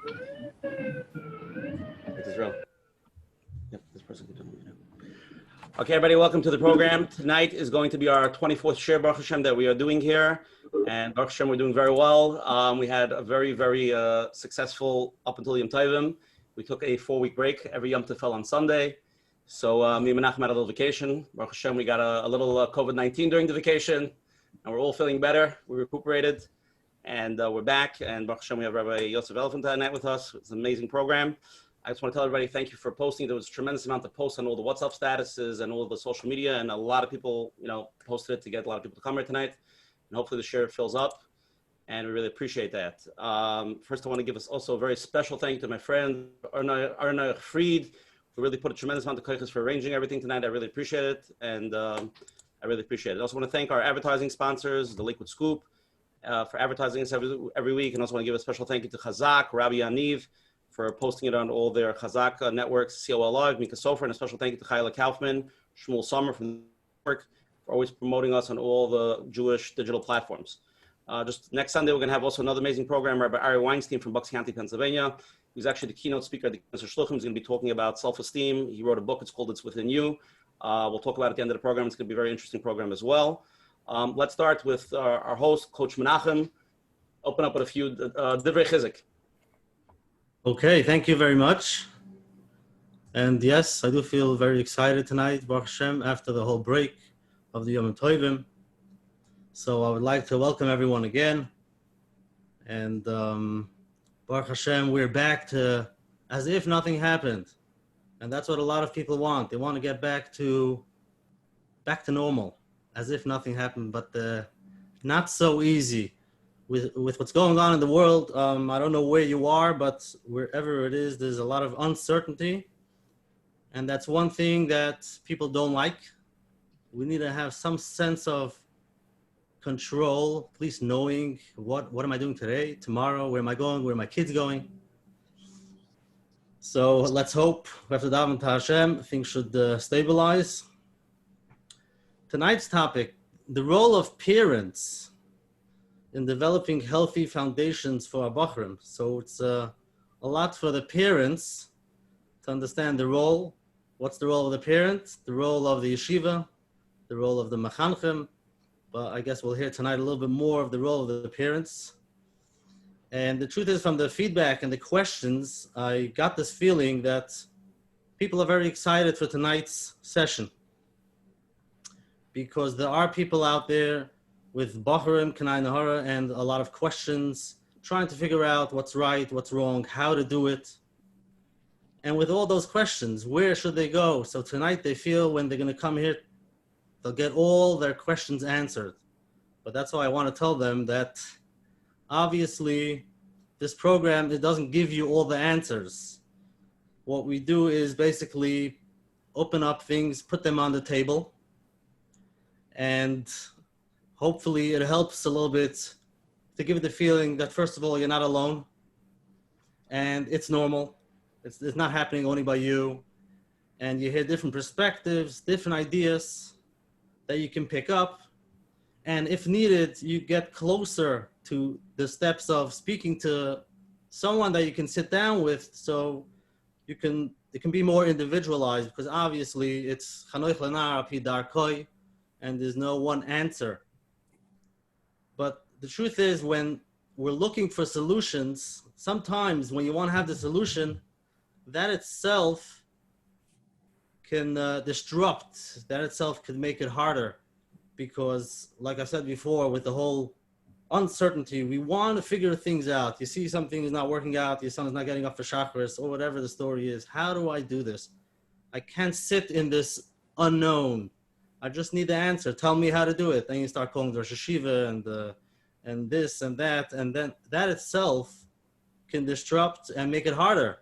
It is real. Yep, this person can do it. Okay, everybody, welcome to the program. Tonight is going to be our 24th share Baruch Hashem that we are doing here. And Baruch Hashem, we're doing very well. We had a very, very successful up until Yom Tovim. We took a 4-week break. Every Yom Tov fell on Sunday. So me and Menachem had a little vacation. Baruch Hashem, we got a little COVID-19 during the vacation. And we're all feeling better. We recuperated. And we're back. And Baruch Hashem, we have Rabbi Yosef Elefant tonight with us. It's an amazing program. I just want to tell everybody thank you for posting. There was a tremendous amount of posts on all the WhatsApp statuses and all of the social media, and a lot of people, posted it to get a lot of people to come here tonight. And hopefully the share fills up, and we really appreciate that. First, I want to give us also a very special thank you to my friend Arna Fried, who really put a tremendous amount of koiches for arranging everything tonight. I really appreciate it, and I really appreciate it. I also want to thank our advertising sponsors, the Liquid Scoop, for advertising us every week, and also want to give a special thank you to Chazak, Rabbi Yaniv, for posting it on all their Chazak networks, COL Live, Mika Sofer, and a special thank you to Chayla Kaufman, Shmuel Sommer from the network, for always promoting us on all the Jewish digital platforms. Just next Sunday, we're going to have also another amazing program. Rabbi Ari Weinstein from Bucks County, Pennsylvania. He's actually the keynote speaker at the Usher Shluchim. He's going to be talking about self-esteem. He wrote a book. It's called It's Within You. We'll talk about it at the end of the program. It's going to be a very interesting program as well. Let's start with our host, Coach Menachem. Open up with a few Divrei Chizuk. Okay, thank you very much. And yes, I do feel very excited tonight, Baruch Hashem, after the whole break of the Yom Tovim. So I would like to welcome everyone again. And Baruch Hashem, we're back to as if nothing happened. And that's what a lot of people want. They want to get back to normal, as if nothing happened, but not so easy. With what's going on in the world, I don't know where you are, but wherever it is, there's a lot of uncertainty. And that's one thing that people don't like. We need to have some sense of control, at least knowing what am I doing today, tomorrow, where am I going, where are my kids going. So let's hope, after daven to Hashem, things should stabilize. Tonight's topic, the role of parents in developing healthy foundations for our Bochurim. So it's a lot for the parents to understand the role. What's the role of the parent, the role of the yeshiva, the role of the Menachem. But I guess we'll hear tonight a little bit more of the role of the parents. And the truth is, from the feedback and the questions, I got this feeling that people are very excited for tonight's session, because there are people out there with Bochurim, Kanai Nahara, and a lot of questions, trying to figure out what's right, what's wrong, how to do it. And with all those questions, where should they go? So tonight they feel when they're going to come here, they'll get all their questions answered. But that's why I want to tell them that obviously this program, it doesn't give you all the answers. What we do is basically open up things, put them on the table, and hopefully it helps a little bit to give it the feeling that, first of all, you're not alone and it's normal. It's not happening only by you. And you hear different perspectives, different ideas that you can pick up. And if needed, you get closer to the steps of speaking to someone that you can sit down with, so it can be more individualized, because obviously it's chanoich lenar api darkoi, and there's no one answer. But the truth is, when we're looking for solutions, sometimes when you want to have the solution, that itself can disrupt, that itself could make it harder. Because, like I said before, with the whole uncertainty, we want to figure things out. You see something is not working out, your son is not getting up for Shacharis, or whatever the story is. How do I do this? I can't sit in this unknown. I just need the answer. Tell me how to do it. Then you start calling the Rosh Hashiva and this and that, and then that itself can disrupt and make it harder.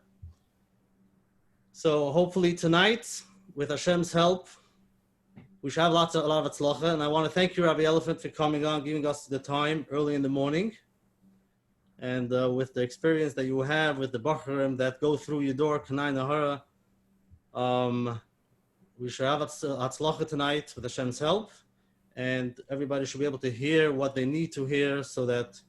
So hopefully tonight, with Hashem's help, we should have a lot of atzlacha. And I want to thank you, Rabbi Elefant, for coming on, giving us the time early in the morning. And with the experience that you have with the Bochurim that go through your door, Kanai Nahara, we should have atzlacha tonight with Hashem's help. And everybody should be able to hear what they need to hear so that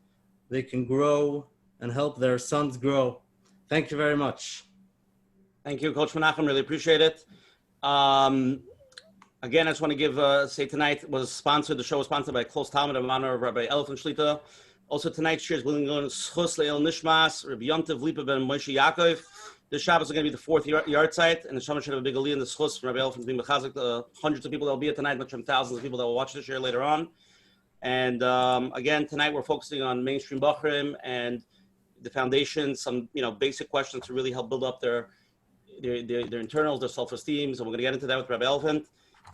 they can grow and help their sons grow. Thank you very much. Thank you, Coach Menachem. Really appreciate it. Again, I just want to give, say tonight the show was sponsored by Close Talmud in honor of Rabbi Elefant Shlit. Also tonight's shir is willing to go Schus Le'el Nishmas, Rabbi Yontiv Lipa ben Moshe Yaakov. This Shabbos is going to be the fourth yard site, and the Shama should have a big aliyah in the Schus from Rabbi Elefant being Mechazik, the hundreds of people that will be here tonight, much from thousands of people that will watch this shir later on. And again, tonight we're focusing on mainstream Bochurim and the foundation, some basic questions to really help build up their internals, their self-esteem. So we're going to get into that with Rabbi Elefant.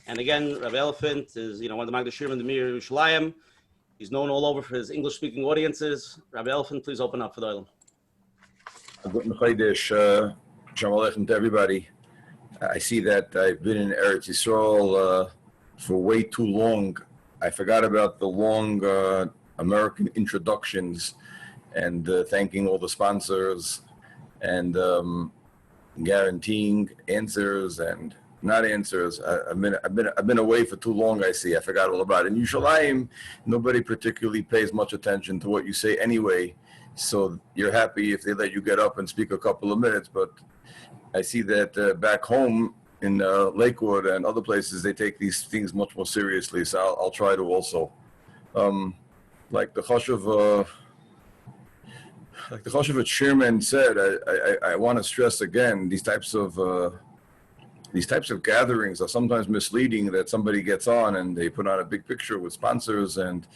And again, Rabbi Elefant is one of the Magdashim in the Mir Yerushalayim. He's known all over for his English-speaking audiences. Rabbi Elefant, please open up for the Olam. Guten Chodesh, Shalom Aleichem to everybody. I see that I've been in Eretz Yisrael for way too long. I forgot about the long American introductions and thanking all the sponsors and guaranteeing answers and not answers. I've been away for too long. I see. I forgot all about it. In Yerushalayim, nobody particularly pays much attention to what you say anyway. So you're happy if they let you get up and speak a couple of minutes. But I see that back home in Lakewood and other places, they take these things much more seriously. So I'll try to also. Like the Choshev chairman said, I want to stress again, these types of gatherings are sometimes misleading, that somebody gets on and they put on a big picture with sponsors and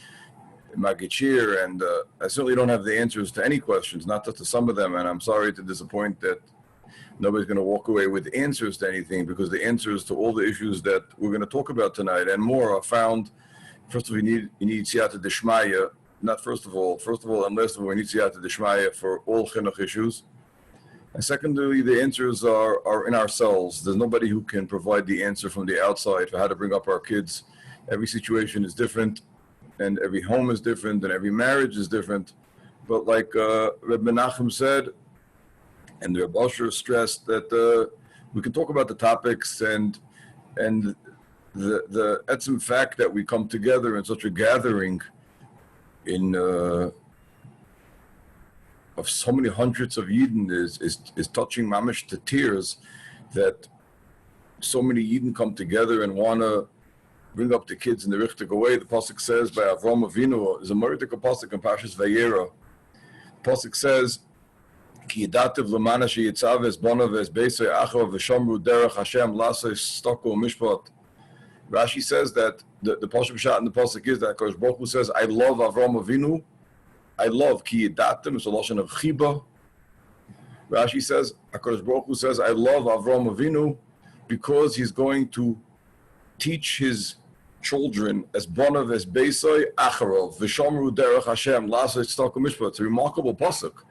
Magichir, and I certainly don't have the answers to any questions, not just to some of them, and I'm sorry to disappoint that nobody's going to walk away with answers to anything, because the answers to all the issues that we're going to talk about tonight and more are found. First of all, you need siyata d'shmaya, not first of all, and last of all, we need siyata d'shmaya for all chinuch issues. And secondly, the answers are in ourselves. There's nobody who can provide the answer from the outside for how to bring up our kids. Every situation is different, and every home is different, and every marriage is different. But like Rabbi Menachem said, and Rabbi Usher stressed, that we can talk about the topics and the etzem fact that we come together in such a gathering of so many hundreds of Yidden is touching mamish to tears, that so many Yidden come together and want to bring up the kids in the richtig way. The pasuk says by Avraham Avinu, is a meritic pasuk in Parshas Vayera. The pasuk says, "Ki yidativ l'mana sheyitzav es bonav es beisei achav v'shamru derech Hashem lasei stoko mishpat." Rashi says that the pasuk shot in the pasuk is that Kodesh Baruch Hu says, "I love Avraham Avinu." I love ki yidatim. It's a lashon of chiba. Rashi says, HaKadosh Baruch Hu says, I love Avraham Avinu because he's going to teach his children as bonav as beisai acharov v'shamru derech Hashem lasei tzedakah mishpat. It's a remarkable pasuk.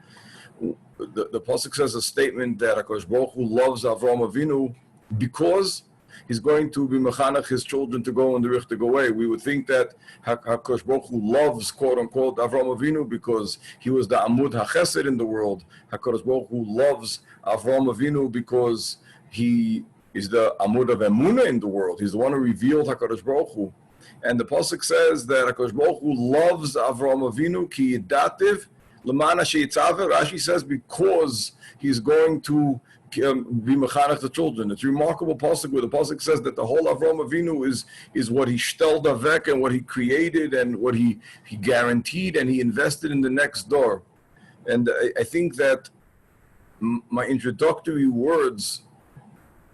The pasuk says a statement that HaKadosh Baruch Hu loves Avraham Avinu because he's going to be mechanech his children to go in the richtige way. We would think that HaKadosh Baruch Hu loves, quote unquote, Avraham Avinu because he was the Amud HaChesed in the world. HaKadosh Baruch Hu loves Avraham Avinu because he is the Amud of Emunah in the world. He's the one who revealed HaKadosh Baruch Hu. And the pasuk says that HaKadosh Baruch Hu loves Avraham Avinu ki yidativ l'mana sheyitzave. Rashi says because he's going to be mechanech the children. It's a remarkable pasuk where the pasuk says that the whole Avraham Avinu is what he shtel davek and what he created and what he guaranteed and he invested in the next door. And I think that my introductory words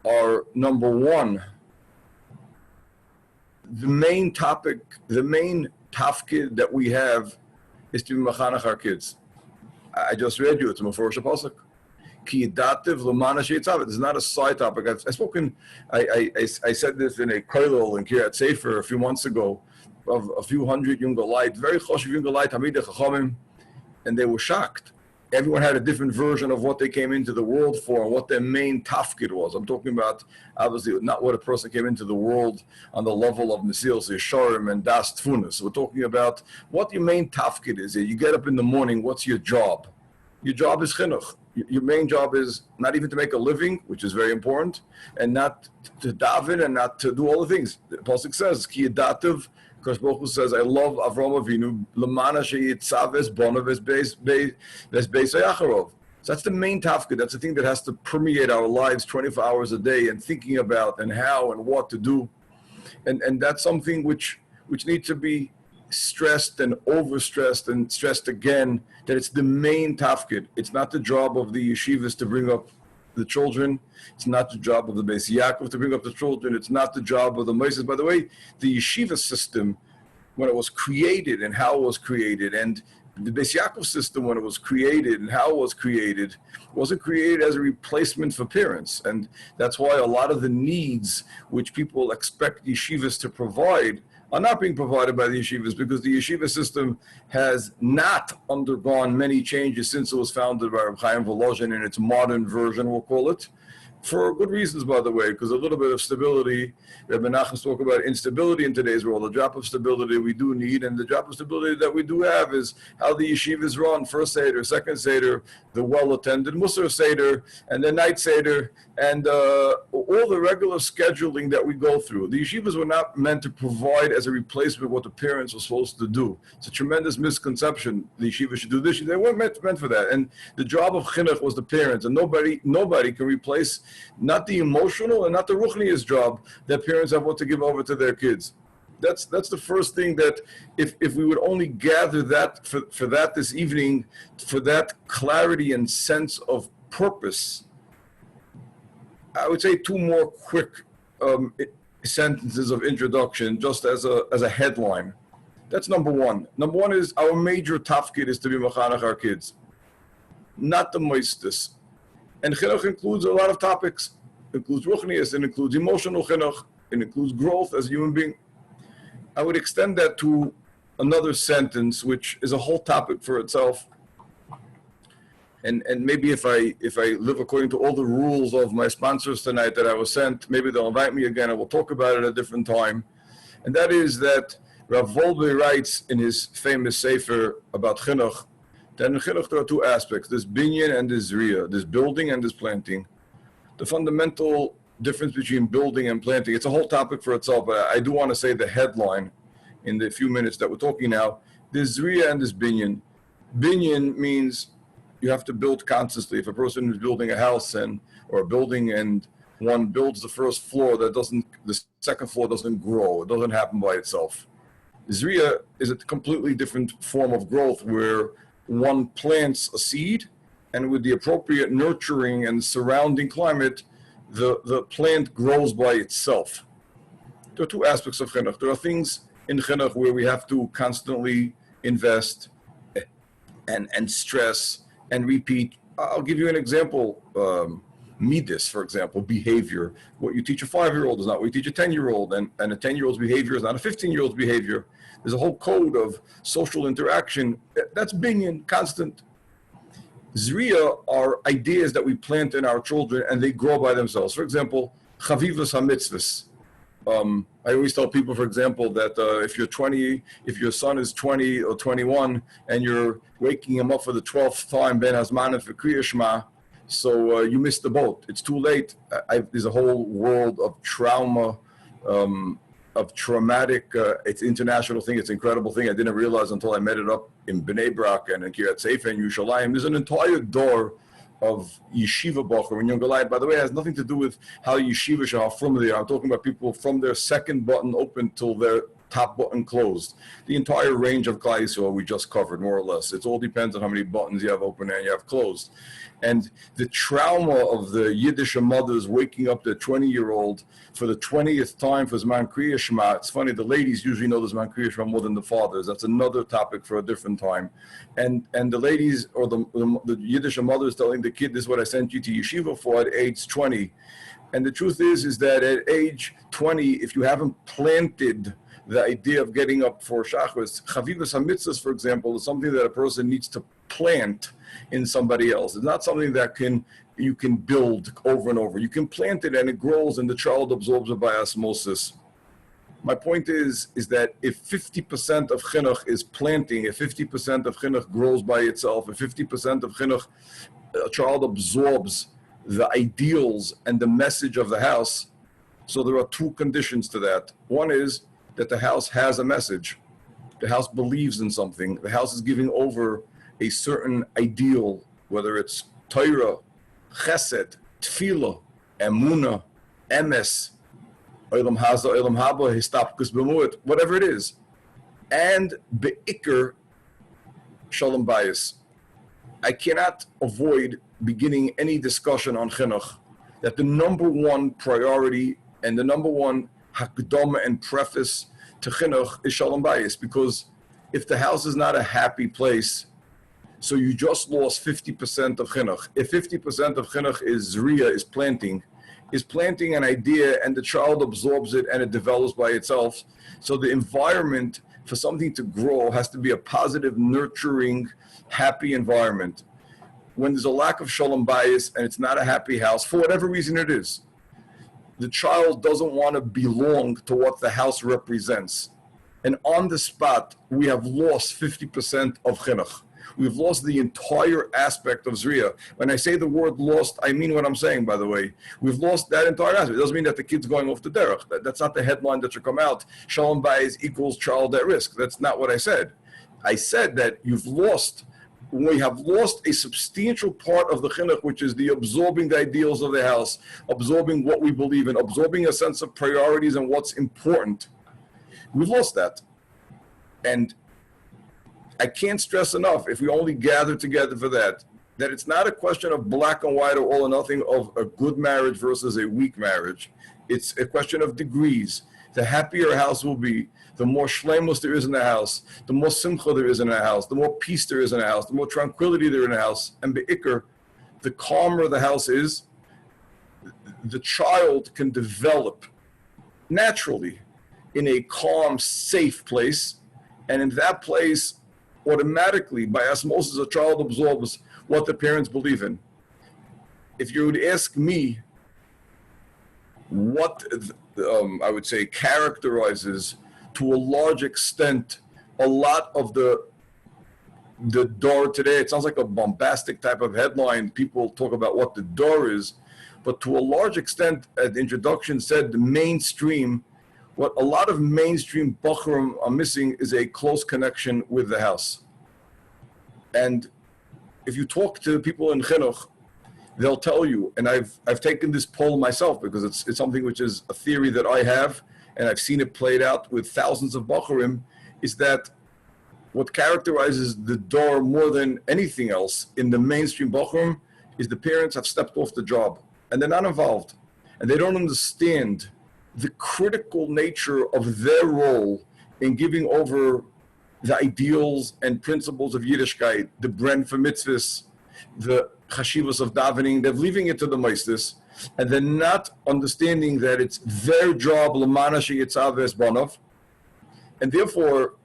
are, number one, the main topic, the main tafkid that we have is to be mechanech our kids. I just read you, it's a mefurish pasuk. Ki yidativ l'mana sheyitzaveh. This is not a side topic. I said this in a kollel in Kiryat Sefer a few months ago of a few hundred Yungalite, very choshev Yungalite, Hamidei Chachamim, and they were shocked. Everyone had a different version of what they came into the world for and what their main tafkid was. I'm talking about, obviously, not what a person came into the world on the level of Mesilas Yesharim and Das Tfunas. We're talking about what your main tafkid is. You get up in the morning, what's your job? Your job is chinuch. Your main job is not even to make a living, which is very important, and not to daven and not to do all the things. The pasuk says, "Ki yidativ." Kodesh Baruch Hu says, "I love Avraham Avinu l'mana sheyitzav es bonav es beisei acharov." So that's the main tafkid. That's the thing that has to permeate our lives 24 hours a day, and thinking about and how and what to do. And that's something which needs to be stressed and overstressed and stressed again, that it's the main tafkid. It's not the job of the yeshivas to bring up the children. It's not the job of the Beis Yaakov to bring up the children. It's not the job of the Moses. By the way, the yeshiva system, when it was created and how it was created, and the Beis Yaakov system, when it was created and how it was created, wasn't created as a replacement for parents. And that's why a lot of the needs which people expect yeshivas to provide are not being provided by the yeshivas, because the yeshiva system has not undergone many changes since it was founded by Reb Chaim Volozhin in its modern version, we'll call it. For good reasons, by the way, because a little bit of stability, Menachem spoke about instability in today's world. A drop of stability we do need, and the drop of stability that we do have is how the yeshivas run: first Seder, second Seder, the well-attended Musar Seder, and the night Seder, and all the regular scheduling that we go through. The yeshivas were not meant to provide as a replacement what the parents were supposed to do. It's a tremendous misconception. The yeshiva should do this. They weren't meant for that. And the job of chinuch was the parents, and nobody can replace not the emotional and not the ruchnius job that parents have what to give over to their kids. That's the first thing, that if we would only gather that for that this evening, for that clarity and sense of purpose. I would say two more quick sentences of introduction, just as a headline. That's number one. Number one is our major tafkid is to be machanech our kids, not the moistus. And chinuch includes a lot of topics. It includes ruchnius, it includes emotional chinuch, it includes growth as a human being. I would extend that to another sentence, which is a whole topic for itself. And maybe if I live according to all the rules of my sponsors tonight that I was sent, maybe they'll invite me again and we'll talk about it at a different time. And that is that Rav Wolbe writes in his famous sefer about chinuch, that in chinuch there are two aspects: there's binyan and there's zriya, there's building and there's planting. The fundamental difference between building and planting, it's a whole topic for itself, but I do want to say the headline in the few minutes that we're talking now. There's zriya and there's binyan. Binyan means you have to build constantly. If a person is building a house or a building and one builds the first floor, the second floor doesn't grow. It doesn't happen by itself. Zriya is a completely different form of growth, where one plants a seed, and with the appropriate nurturing and surrounding climate, the plant grows by itself. There are two aspects of chinuch. There are things in chinuch where we have to constantly invest and stress and repeat. I'll give you an example. Midas, for example, behavior. What you teach a 5-year-old is not what you teach a 10-year-old, and a 10-year-old's behavior is not a 15-year-old's behavior. There's a whole code of social interaction. That's binyan, constant. Zriya are ideas that we plant in our children, and they grow by themselves. For example, chavivas hamitzvahs. I always tell people, for example, that if your son is 20 or 21, and you're waking him up for the 12th time, ben hazmanim for Kriya Shema, so you missed the boat. It's too late. There's a whole world of trauma, of traumatic, it's an international thing, it's an incredible thing. I didn't realize until I met it up in Bnei Brak and in Kiryat Sefer and Yerushalayim. There's an entire door of yeshiva bochurim in Yongalayim. By the way, it has nothing to do with how yeshiva shall from there. I'm talking about people from their second button open till their top button closed. The entire range of Klal Yisrael we just covered, more or less. It all depends on how many buttons you have open and you have closed. And the trauma of the Yiddish mothers waking up their 20-year-old for the 20th time for Zman Kriya Shema. It's funny, the ladies usually know the Zman Kriya Shema more than the fathers. That's another topic for a different time. And the ladies, or the Yiddish mothers telling the kid, this is what I sent you to yeshiva for at age 20. And the truth is that at age 20, if you haven't planted the idea of getting up for Shachris, Chavivas HaMitzvahs, for example, is something that a person needs to plant in somebody else. It's not something that you can build over and over. You can plant it and it grows and the child absorbs it by osmosis. My point is that if 50% of chinuch is planting, if 50% of chinuch grows by itself, if 50% of chinuch, a child absorbs the ideals and the message of the house. So there are two conditions to that. One is that the house has a message. The house believes in something. The house is giving over a certain ideal, whether it's Torah, Chesed, Tefillah, Emunah, Emes, Olam Haza, Olam Haba, Histapkus B'muit, whatever it is, and Be'ikr, Shalom Bayis. I cannot avoid beginning any discussion on chinuch that the number one priority and the number one hakdama and preface to chinuch is Shalom Bayis, because if the house is not a happy place, so you just lost 50% of chinuch. If 50% of chinuch is zriya, is planting an idea, and the child absorbs it and it develops by itself. So the environment for something to grow has to be a positive, nurturing, happy environment. When there's a lack of Shalom Bayis and it's not a happy house, for whatever reason it is, the child doesn't want to belong to what the house represents. And on the spot, we have lost 50% of chinuch. We've lost the entire aspect of Zriya. When I say the word lost, I mean what I'm saying, by the way. We've lost that entire aspect. It doesn't mean that the kid's going off the derech. That's not the headline that should come out. Shalom Bayis equals child at risk. That's not what I said. I said that we have lost a substantial part of the chinuch, which is the absorbing the ideals of the house, absorbing what we believe in, absorbing a sense of priorities and what's important. We've lost that. And I can't stress enough, if we only gather together for that it's not a question of black and white or all or nothing of a good marriage versus a weak marriage. It's a question of degrees. The happier a house will be, the more shleimus there is in the house, the more simcha there is in the house, the more peace there is in the house, the more tranquility there is in the house. And be'ikr, the calmer the house is, the child can develop naturally in a calm, safe place. And in that place, automatically, by osmosis, a child absorbs what the parents believe in. If you would ask me what I would say characterizes to a large extent a lot of the door today, it sounds like a bombastic type of headline. People talk about what the door is, but to a large extent, as the introduction said, the mainstream, what a lot of mainstream Bochurim are missing is a close connection with the house. And if you talk to people in chinuch, they'll tell you, and I've taken this poll myself because it's something which is a theory that I have, and I've seen it played out with thousands of Bochurim, is that what characterizes the door more than anything else in the mainstream Bochurim is the parents have stepped off the job and they're not involved, and they don't understand the critical nature of their role in giving over the ideals and principles of Yiddishkeit, the Bernfeld mitzvahs, the chashivas of davening. They're leaving it to the meisters, and they're not understanding that it's their job, l'mana sheyitzav esbanov, and therefore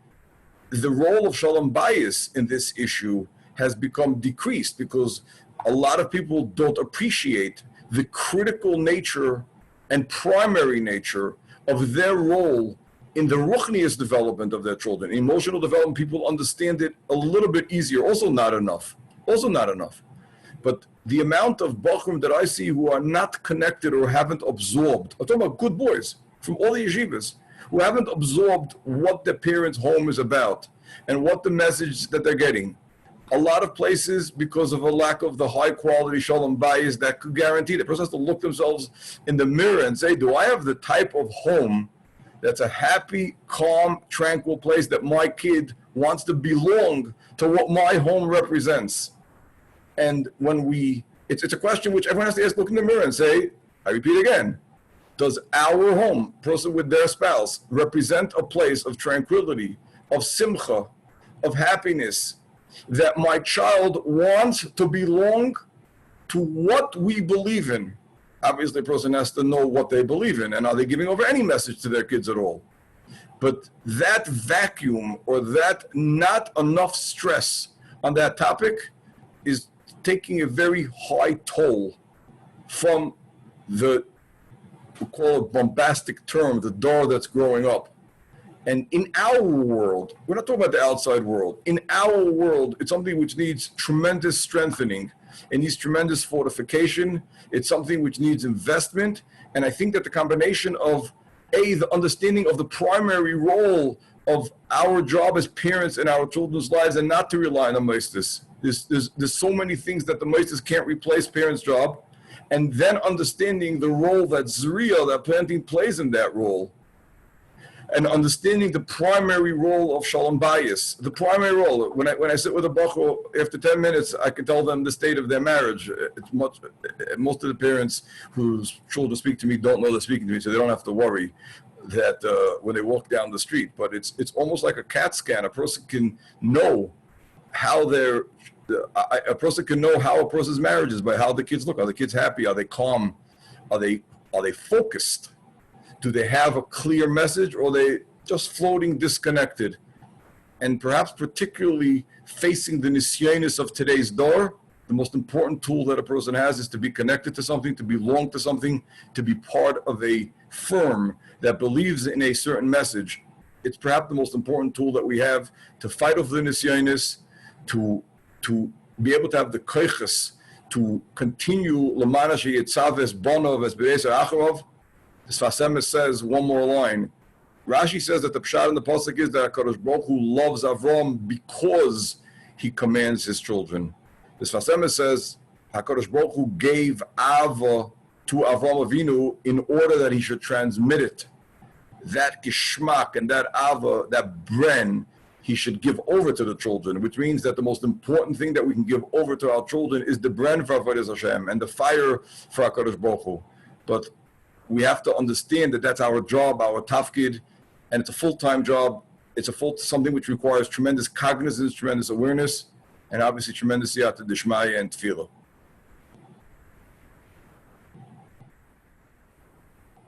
the role of Shalom Bayis in this issue has become decreased because a lot of people don't appreciate the critical nature and primary nature of their role in the ruchnius development of their children. Emotional development, people understand it a little bit easier. Also not enough. But the amount of Bochurim that I see who are not connected or haven't absorbed, I'm talking about good boys from all the yeshivas, who haven't absorbed what their parents' home is about and what the message that they're getting. A lot of places, because of a lack of the high quality Shalom Bayis that could guarantee, the person has to look themselves in the mirror and say, do I have the type of home that's a happy, calm, tranquil place that my kid wants to belong to what my home represents? And when it's a question which everyone has to ask, look in the mirror and say, I repeat again, does our home, person with their spouse, represent a place of tranquility, of simcha, of happiness, that my child wants to belong to what we believe in? Obviously, a person has to know what they believe in, and are they giving over any message to their kids at all? But that vacuum or that not enough stress on that topic is taking a very high toll from the, we call it bombastic term, the door that's growing up. And in our world, we're not talking about the outside world. In our world, it's something which needs tremendous strengthening. It needs tremendous fortification. It's something which needs investment. And I think that the combination of, the understanding of the primary role of our job as parents in our children's lives and not to rely on the meisters. There's so many things that the meisters can't replace parents' job. And then understanding the role that Zriya, that parenting plays in that role. And understanding the primary role of Shalom Bayis, the primary role. When I sit with a Bachur, after 10 minutes, I can tell them the state of their marriage. Most of the parents whose children speak to me don't know they're speaking to me, so they don't have to worry that when they walk down the street. But it's almost like a CAT scan. A person can know how a person can know how a person's marriage is by how the kids look. Are the kids happy? Are they calm? Are they focused? Do they have a clear message, or are they just floating disconnected? And perhaps particularly facing the nisyonis of today's door, the most important tool that a person has is to be connected to something, to belong to something, to be part of a firm that believes in a certain message. It's perhaps the most important tool that we have to fight off the nisyonis, to be able to have the koiches, to continue l'mana sheyitzaves bonov es b'yeiser acharov. The Sfas Emes says one more line. Rashi says that the pshat in the pasuk is that HaKadosh Baruch Hu loves Avraham because he commands his children. The Sfas Emes says HaKadosh Baruch Hu gave Ava to Avraham Avinu in order that he should transmit it. That geshmak and that Ava, that bren, he should give over to the children, which means that the most important thing that we can give over to our children is the bren for Avodas Hashem and the fire for HaKadosh Baruch Hu. But we have to understand that that's our job, our tafkid, and it's a full-time job. It's something which requires tremendous cognizance, tremendous awareness, and obviously tremendous siyata d'shmaya and tefillah.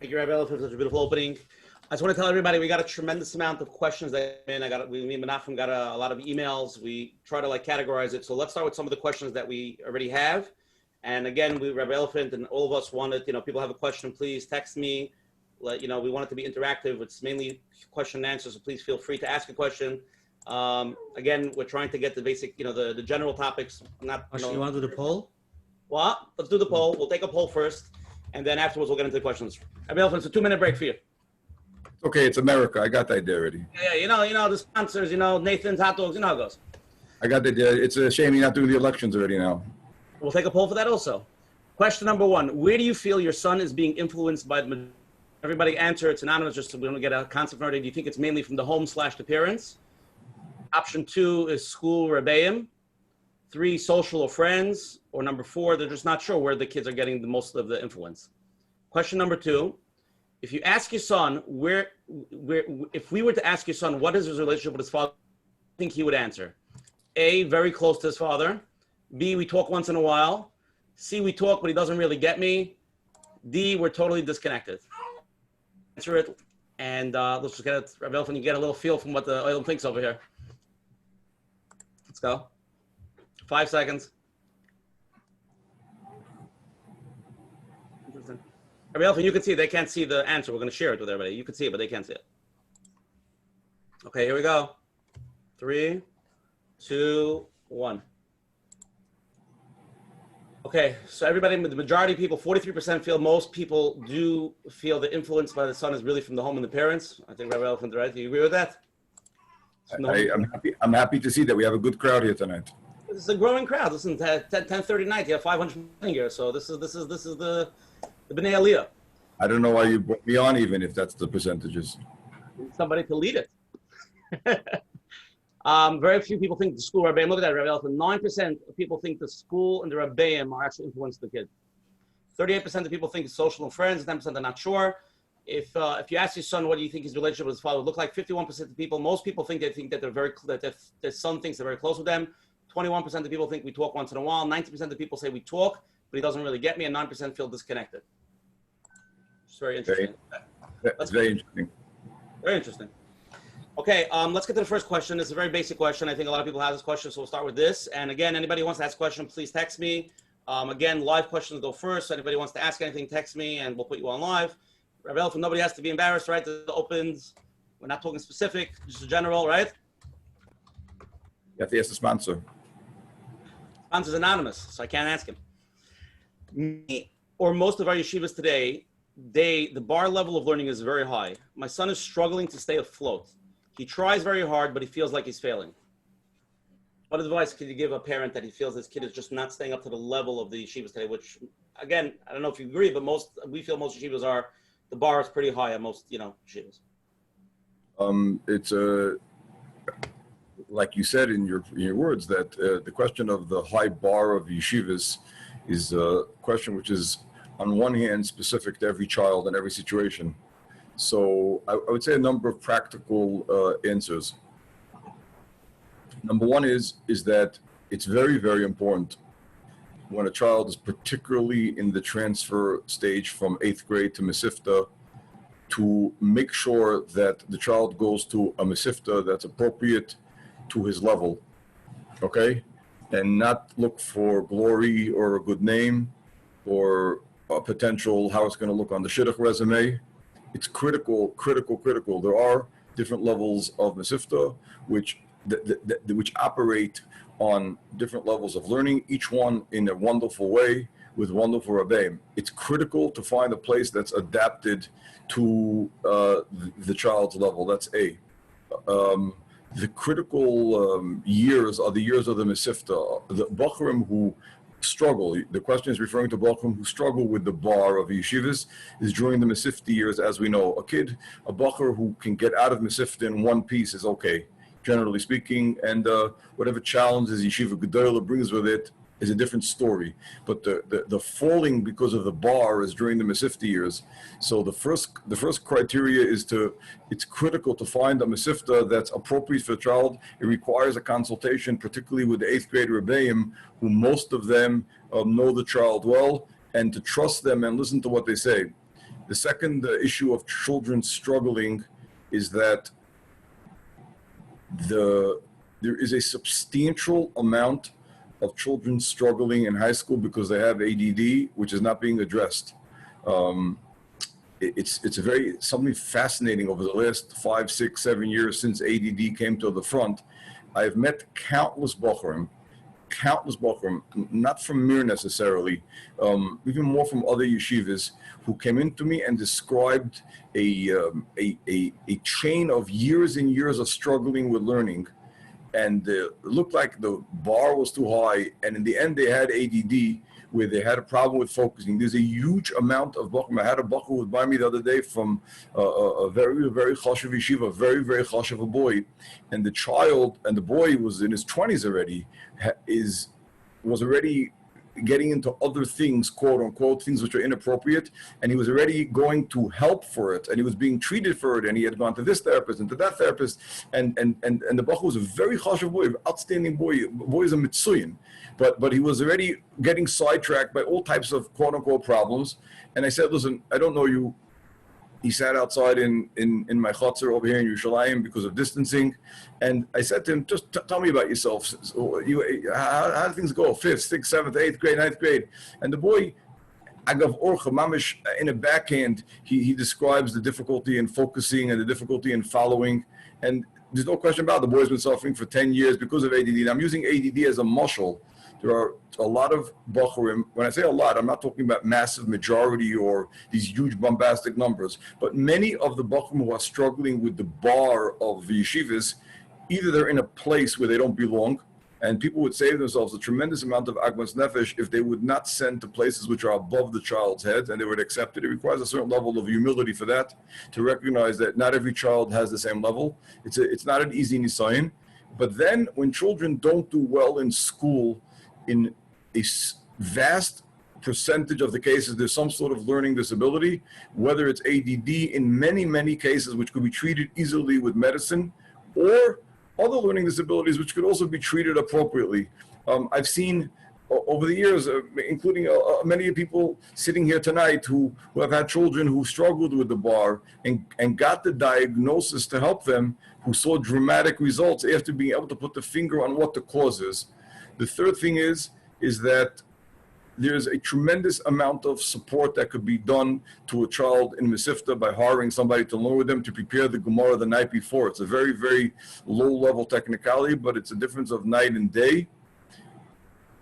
Thank you, Rabbi Elefant, for such a beautiful opening. I just want to tell everybody we got a tremendous amount of questions that came in. Me and Menachem got a lot of emails. We try to categorize it. So let's start with some of the questions that we already have. And again, Rabbi Elefant and all of us wanted, people have a question, please text me. We want it to be interactive. It's mainly question and answer, so please feel free to ask a question. Again, we're trying to get the basic, the general topics. You want to do the poll? What? Let's do the poll. We'll take a poll first, and then afterwards we'll get into the questions. Rabbi Elefant, it's a 2-minute break for you. Okay, it's America. I got the idea already. Yeah, the sponsors, Nathan's Hot Dogs, how it goes. I got the idea. It's a shame you're not doing the elections already now. We'll take a poll for that also. Question number 1. Where do you feel your son is being influenced by the... Everybody answer. It's anonymous, just so we don't get a concept already. Do you think it's mainly from the home/the parents? Option 2 is school, rebbeim. 3, social or friends. Or number 4, they're just not sure where the kids are getting the most of the influence. Question number 2. If you ask your son, if we were to ask your son, what is his relationship with his father, I think he would answer. A, very close to his father. B, we talk once in a while. C, we talk, but he doesn't really get me. D, we're totally disconnected. Answer it, and let's just get it. Rabbi Elefant, you get a little feel from what the oil thinks over here. Let's go. 5 seconds. Interesting. Rabbi Elefant, you can see, they can't see the answer. We're going to share it with everybody. You can see it, but they can't see it. Okay, here we go. 3, 2, 1. Okay, so everybody, the majority of people, 43% feel, most people do feel the influence by the son is really from the home and the parents. I think Rabbi Elefant, right? Do you agree with that? I'm happy to see that we have a good crowd here tonight. This is a growing crowd. Listen, 10:30 night, you have 500 here, so this is the B'nai Aliyah. I don't know why you brought me on, even if that's the percentages. Somebody to lead it. Very few people think the school Rabbeim. Look at that, Rabbi Elefant. 9% of people think the school and the Rabbeim are actually influencing the kid. 38% of people think it's social and friends. 10% are not sure. If you ask your son what do you think his relationship with his father would look like, 51% of people, most people think that they're very that their son thinks they're very close with them. 21% of people think we talk once in a while. 90% of people say we talk, but he doesn't really get me, and 9% feel disconnected. It's very interesting. That's very interesting. Very interesting. Okay, let's get to the first question. It's a very basic question. I think a lot of people have this question, so we'll start with this. And again, anybody who wants to ask a question, please text me. Again, live questions go first. So anybody who wants to ask anything, text me, and we'll put you on live. Rabbi Elefant, nobody has to be embarrassed, right? The opens. We're not talking specific, just a general, right? You have to ask the sponsor. Sponsor's anonymous, so I can't ask him. Me or most of our yeshivas today, the bar level of learning is very high. My son is struggling to stay afloat. He tries very hard, but he feels like he's failing. What advice could you give a parent that he feels his kid is just not staying up to the level of the yeshivas today? Which, again, I don't know if you agree, but we feel most yeshivas the bar is pretty high at most, yeshivas. It's like you said in your words, that the question of the high bar of yeshivas is a question which is, on one hand, specific to every child and every situation. So I would say a number of practical answers. Number one is that it's very, very important when a child is particularly in the transfer stage from 8th grade to Mesivta to make sure that the child goes to a Mesivta that's appropriate to his level, okay? And not look for glory or a good name or a potential how it's going to look on the shidduch resume. It's critical. There are different levels of Mesivta which operate on different levels of learning, each one in a wonderful way with wonderful rabbeim. It's critical to find a place that's adapted to the child's level. That's A. The critical years are the years of the Mesivta. The Bochurim who struggle, the question is referring to Bochurim who struggle with the bar of yeshivas, is during the Mesivta years, as we know. A Bochur who can get out of Mesivta in one piece is okay, generally speaking, and whatever challenges Yeshiva Gedolah brings with it is a different story. But the falling because of the bar is during the Mesivta years. So the first criteria is it's critical to find a Mesivta that's appropriate for the child. It requires a consultation, particularly with the 8th grade Rebbeim, who most of them know the child well, and to trust them and listen to what they say. The second issue of children struggling is that there is a substantial amount of children struggling in high school because they have ADD, which is not being addressed. It's something fascinating over the last 5, 6, 7 years since ADD came to the front. I've met countless Bochurim, not from Mir necessarily, even more from other yeshivas, who came into me and described a chain of years and years of struggling with learning. And it looked like the bar was too high, and in the end they had ADD, where they had a problem with focusing. There's a huge amount of Bochurim. I had a Bochur who was by me the other day from a very, very chashuv yeshiva, very, very chashuv a boy, and the boy was in his 20s already, was already getting into other things, quote unquote, things which are inappropriate, and he was already going to help for it, and he was being treated for it, and he had gone to this therapist and to that therapist, and the Bachur was a very chashuv boy, outstanding boy. Boy is a mitzuyin, but he was already getting sidetracked by all types of quote unquote problems. And I said, listen, I don't know you. He sat outside in my chutzner over here in Yerushalayim because of distancing. And I said to him, just tell me about yourself. So how do things go? 5th, 6th, 7th, 8th grade, 9th grade. And the boy, Agav Orcha Mamish, in a backhand, he describes the difficulty in focusing and the difficulty in following. And there's no question about it. The boy's been suffering for 10 years because of ADD. And I'm using ADD as a mushal. There are a lot of Bochurim. When I say a lot, I'm not talking about massive majority or these huge bombastic numbers, but many of the Bochurim who are struggling with the bar of the yeshivas, either they're in a place where they don't belong, and people would save themselves a tremendous amount of agmas nefesh if they would not send to places which are above the child's head, and they would accept it. It requires a certain level of humility for that, to recognize that not every child has the same level. It's not an easy nisayon. But then when children don't do well in school, in a vast percentage of the cases, there's some sort of learning disability, whether it's ADD in many, many cases, which could be treated easily with medicine, or other learning disabilities, which could also be treated appropriately. I've seen over the years, including many people sitting here tonight who have had children who struggled with the bar and got the diagnosis to help them, who saw dramatic results after being able to put the finger on what the cause is. The third thing is that there's a tremendous amount of support that could be done to a child in Mesivta by hiring somebody to learn with them to prepare the Gemara the night before. It's a very, very low-level technicality, but it's a difference of night and day.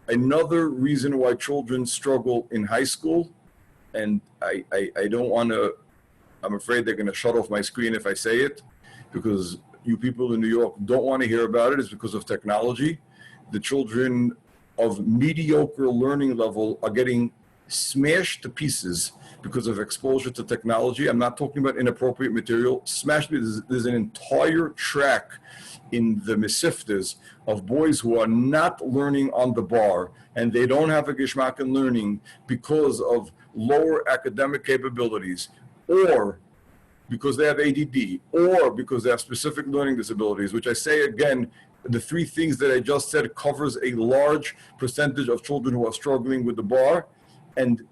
Another reason why children struggle in high school, and I don't want to, I'm afraid they're going to shut off my screen if I say it, because you people in New York don't want to hear about it is because of technology. The children of mediocre learning level are getting smashed to pieces because of exposure to technology. I'm not talking about inappropriate material. Smashed. There's an entire track in the Mesiftas of boys who are not learning on the bar, and they don't have a geschmack in learning because of lower academic capabilities, or because they have ADD, or because they have specific learning disabilities, which I say again, the three things that I just said covers a large percentage of children who are struggling with the bar. And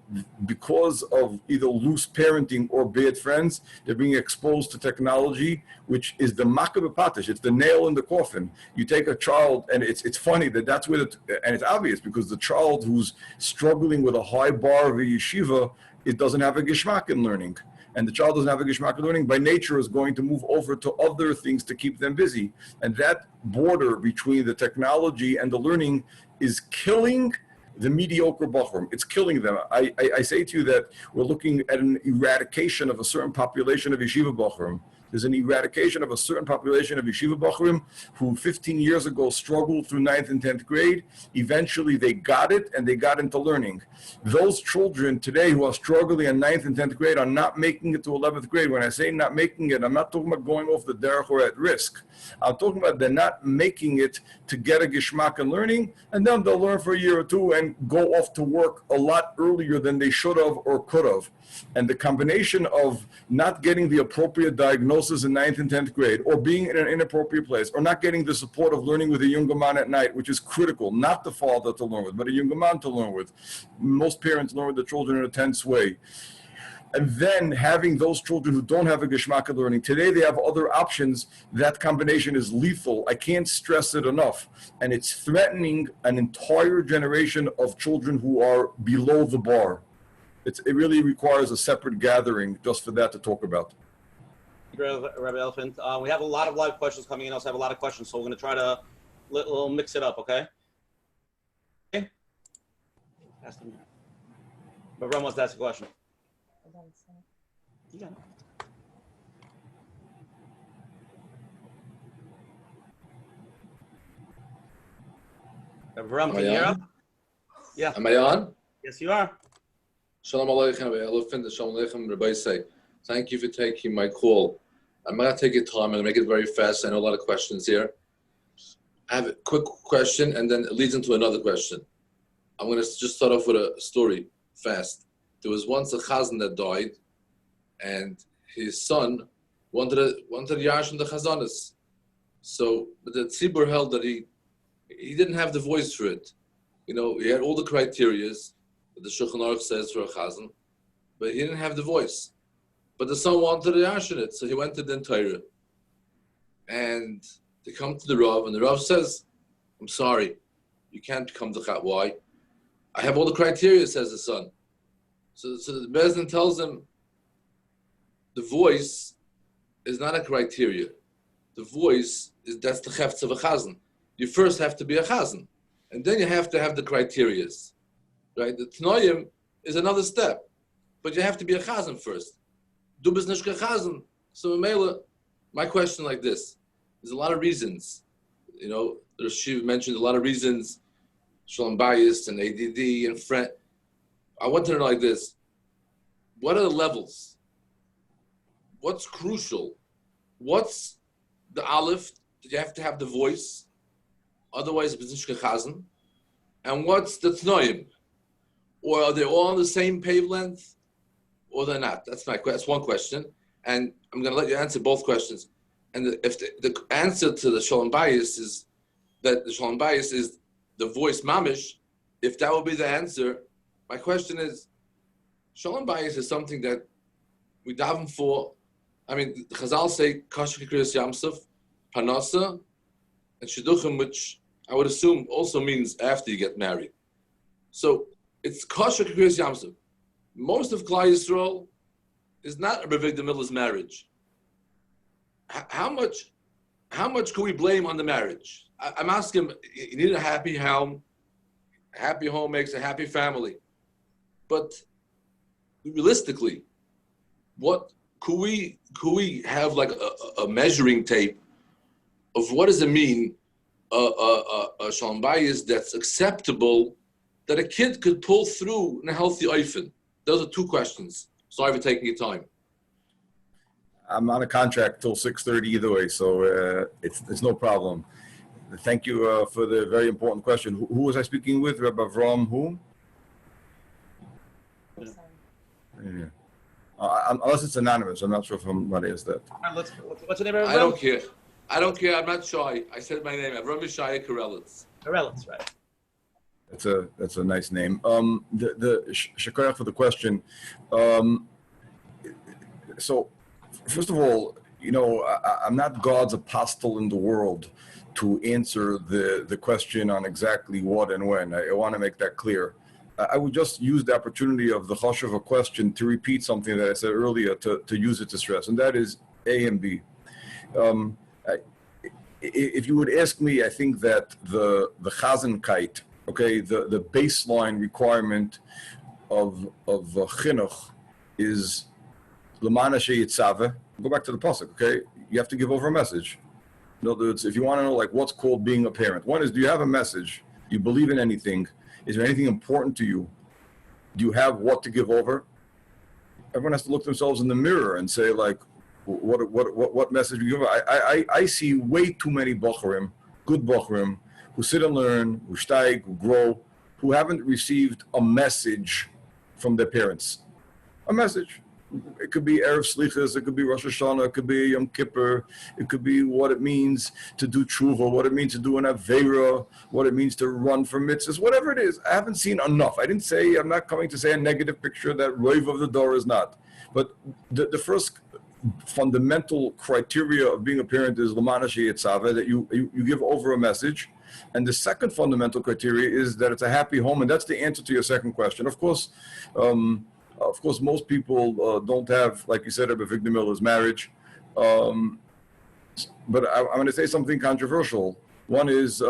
because of either loose parenting or bad friends, they're being exposed to technology, which is the makabapatish. It's the nail in the coffin. You take a child, and it's funny that's where and it's obvious because the child who's struggling with a high bar of a yeshiva, it doesn't have a geschmack in learning. And the child doesn't have a geschmack in learning, by nature is going to move over to other things to keep them busy. And that border between the technology and the learning is killing the mediocre Bochurim. It's killing them. I say to you that we're looking at an eradication of a certain population of yeshiva Bochurim. There's an eradication of a certain population of yeshiva Bochurim who 15 years ago struggled through 9th and 10th grade. Eventually they got it and they got into learning. Those children today who are struggling in 9th and 10th grade are not making it to 11th grade. When I say not making it, I'm not talking about going off the derech or at risk. I'm talking about they're not making it to get a geschmack in learning, and then they'll learn for a year or two and go off to work a lot earlier than they should have or could have. And the combination of not getting the appropriate diagnosis in 9th and 10th grade, or being in an inappropriate place, or not getting the support of learning with a younger man at night, which is critical, not the father to learn with, but a younger man to learn with. Most parents learn with the children in a tense way. And then having those children who don't have a geschmack of learning, today they have other options. That combination is lethal. I can't stress it enough. And it's threatening an entire generation of children who are below the bar. It really requires a separate gathering just for that to talk about. Rabbi Elefant. We have a lot of live questions coming in. I also have a lot of questions, so we're going to try to little mix it up, okay? Okay. Ask them. But Ron wants to ask a question. You got it. Avrhom, can you hear us? Yeah. Am I on? Yes, you are. Shalom Aleichem, Rabbi Elefant, Shalom Aleichem, Rabbi Say. Thank you for taking my call. I'm going to take your time. I'm going to make it very fast. I know a lot of questions here. I have a quick question, and then it leads into another question. I'm going to just start off with a story fast. There was once a chazan that died, and his son wanted to yash in the chazanas. So the tzibur held that he didn't have the voice for it. You know, he had all the criterias that the Shulchan Aruch says for a chazan, but he didn't have the voice. But the son wanted to yash in it, so he went to the Torah. And they come to the Rav, and the Rav says, "I'm sorry, you can't come to Chat. Why? I have all the criteria," says the son. So the Bezdin tells him, the voice is not a criteria. The voice that's the cheftz of a chazan. You first have to be a chazan, and then you have to have the criterias, right? The tnoyim is another step, but you have to be a chazan first. Du bist nicht chazan. So my question like this: there's a lot of reasons. You know, the Rashiv mentioned a lot of reasons, shalom bias and ADD and friend. I want to know like this: what are the levels? What's crucial? What's the aleph that you have to have the voice? Otherwise, it's nicht chazan. And what's the tnoim? Or are they all on the same pave length, or they're not? That's one question, and I'm going to let you answer both questions. And if the answer to the shalom bias is that the shalom bias is the voice mamish, if that would be the answer, my question is, shalom bias is something that we daven for. I mean, the Chazal say kasher k'kriyas yamsuf, panasa, and shidduchim, which I would assume also means after you get married. So it's kasher k'kriyas yamsuf. Most of Klal Yisrael is not a B'vig Miller's marriage. How much can we blame on the marriage? I'm asking, you need a happy home. A happy home makes a happy family. But realistically, what could we have like a measuring tape of what does it mean, Shalom Bayis, that's acceptable, that a kid could pull through in a healthy oifen? Those are two questions. Sorry for taking your time. I'm on a contract till 6:30 either way, so it's no problem. Thank you for the very important question. Who was I speaking with? Rabbi Avrhom, whom? Yeah. Unless it's anonymous, I'm not sure if somebody is that. What's the name of I don't care. I don't care. I'm not shy. I said my name. Avraham Yishaya Karelitz. Karelitz, right? That's a nice name. The Shakaya for the question. So, first of all, I'm not God's apostle in the world to answer the question on exactly what and when. I want to make that clear. I would just use the opportunity of the chosh of a question to repeat something that I said earlier to use it to stress, and that is A and B. If you would ask me, I think that the chazenkite, okay, the baseline requirement of chinuch is l'mana sheyitzave. Go back to the pasuk, okay? You have to give over a message. In other words, if you want to know like what's called being a parent, one is, do you have a message? You believe in anything? Is there anything important to you? Do you have what to give over? Everyone has to look themselves in the mirror and say, like, what message do you give? I see way too many Bochurim, good Bochurim, who sit and learn, who steig, who grow, who haven't received a message from their parents. A message. It could be Erev Slichas, it could be Rosh Hashanah, it could be Yom Kippur, it could be what it means to do tshuva, what it means to do an avera, what it means to run for mitzvahs, whatever it is. I haven't seen enough. I'm not coming to say a negative picture that Roiv of the door is not. But the first fundamental criteria of being a parent is L'mana sheyitzave, that you give over a message. And the second fundamental criteria is that it's a happy home, and that's the answer to your second question. Of course, most people don't have, like you said, Rabbi Victor Miller's marriage. But I'm going to say something controversial. One is,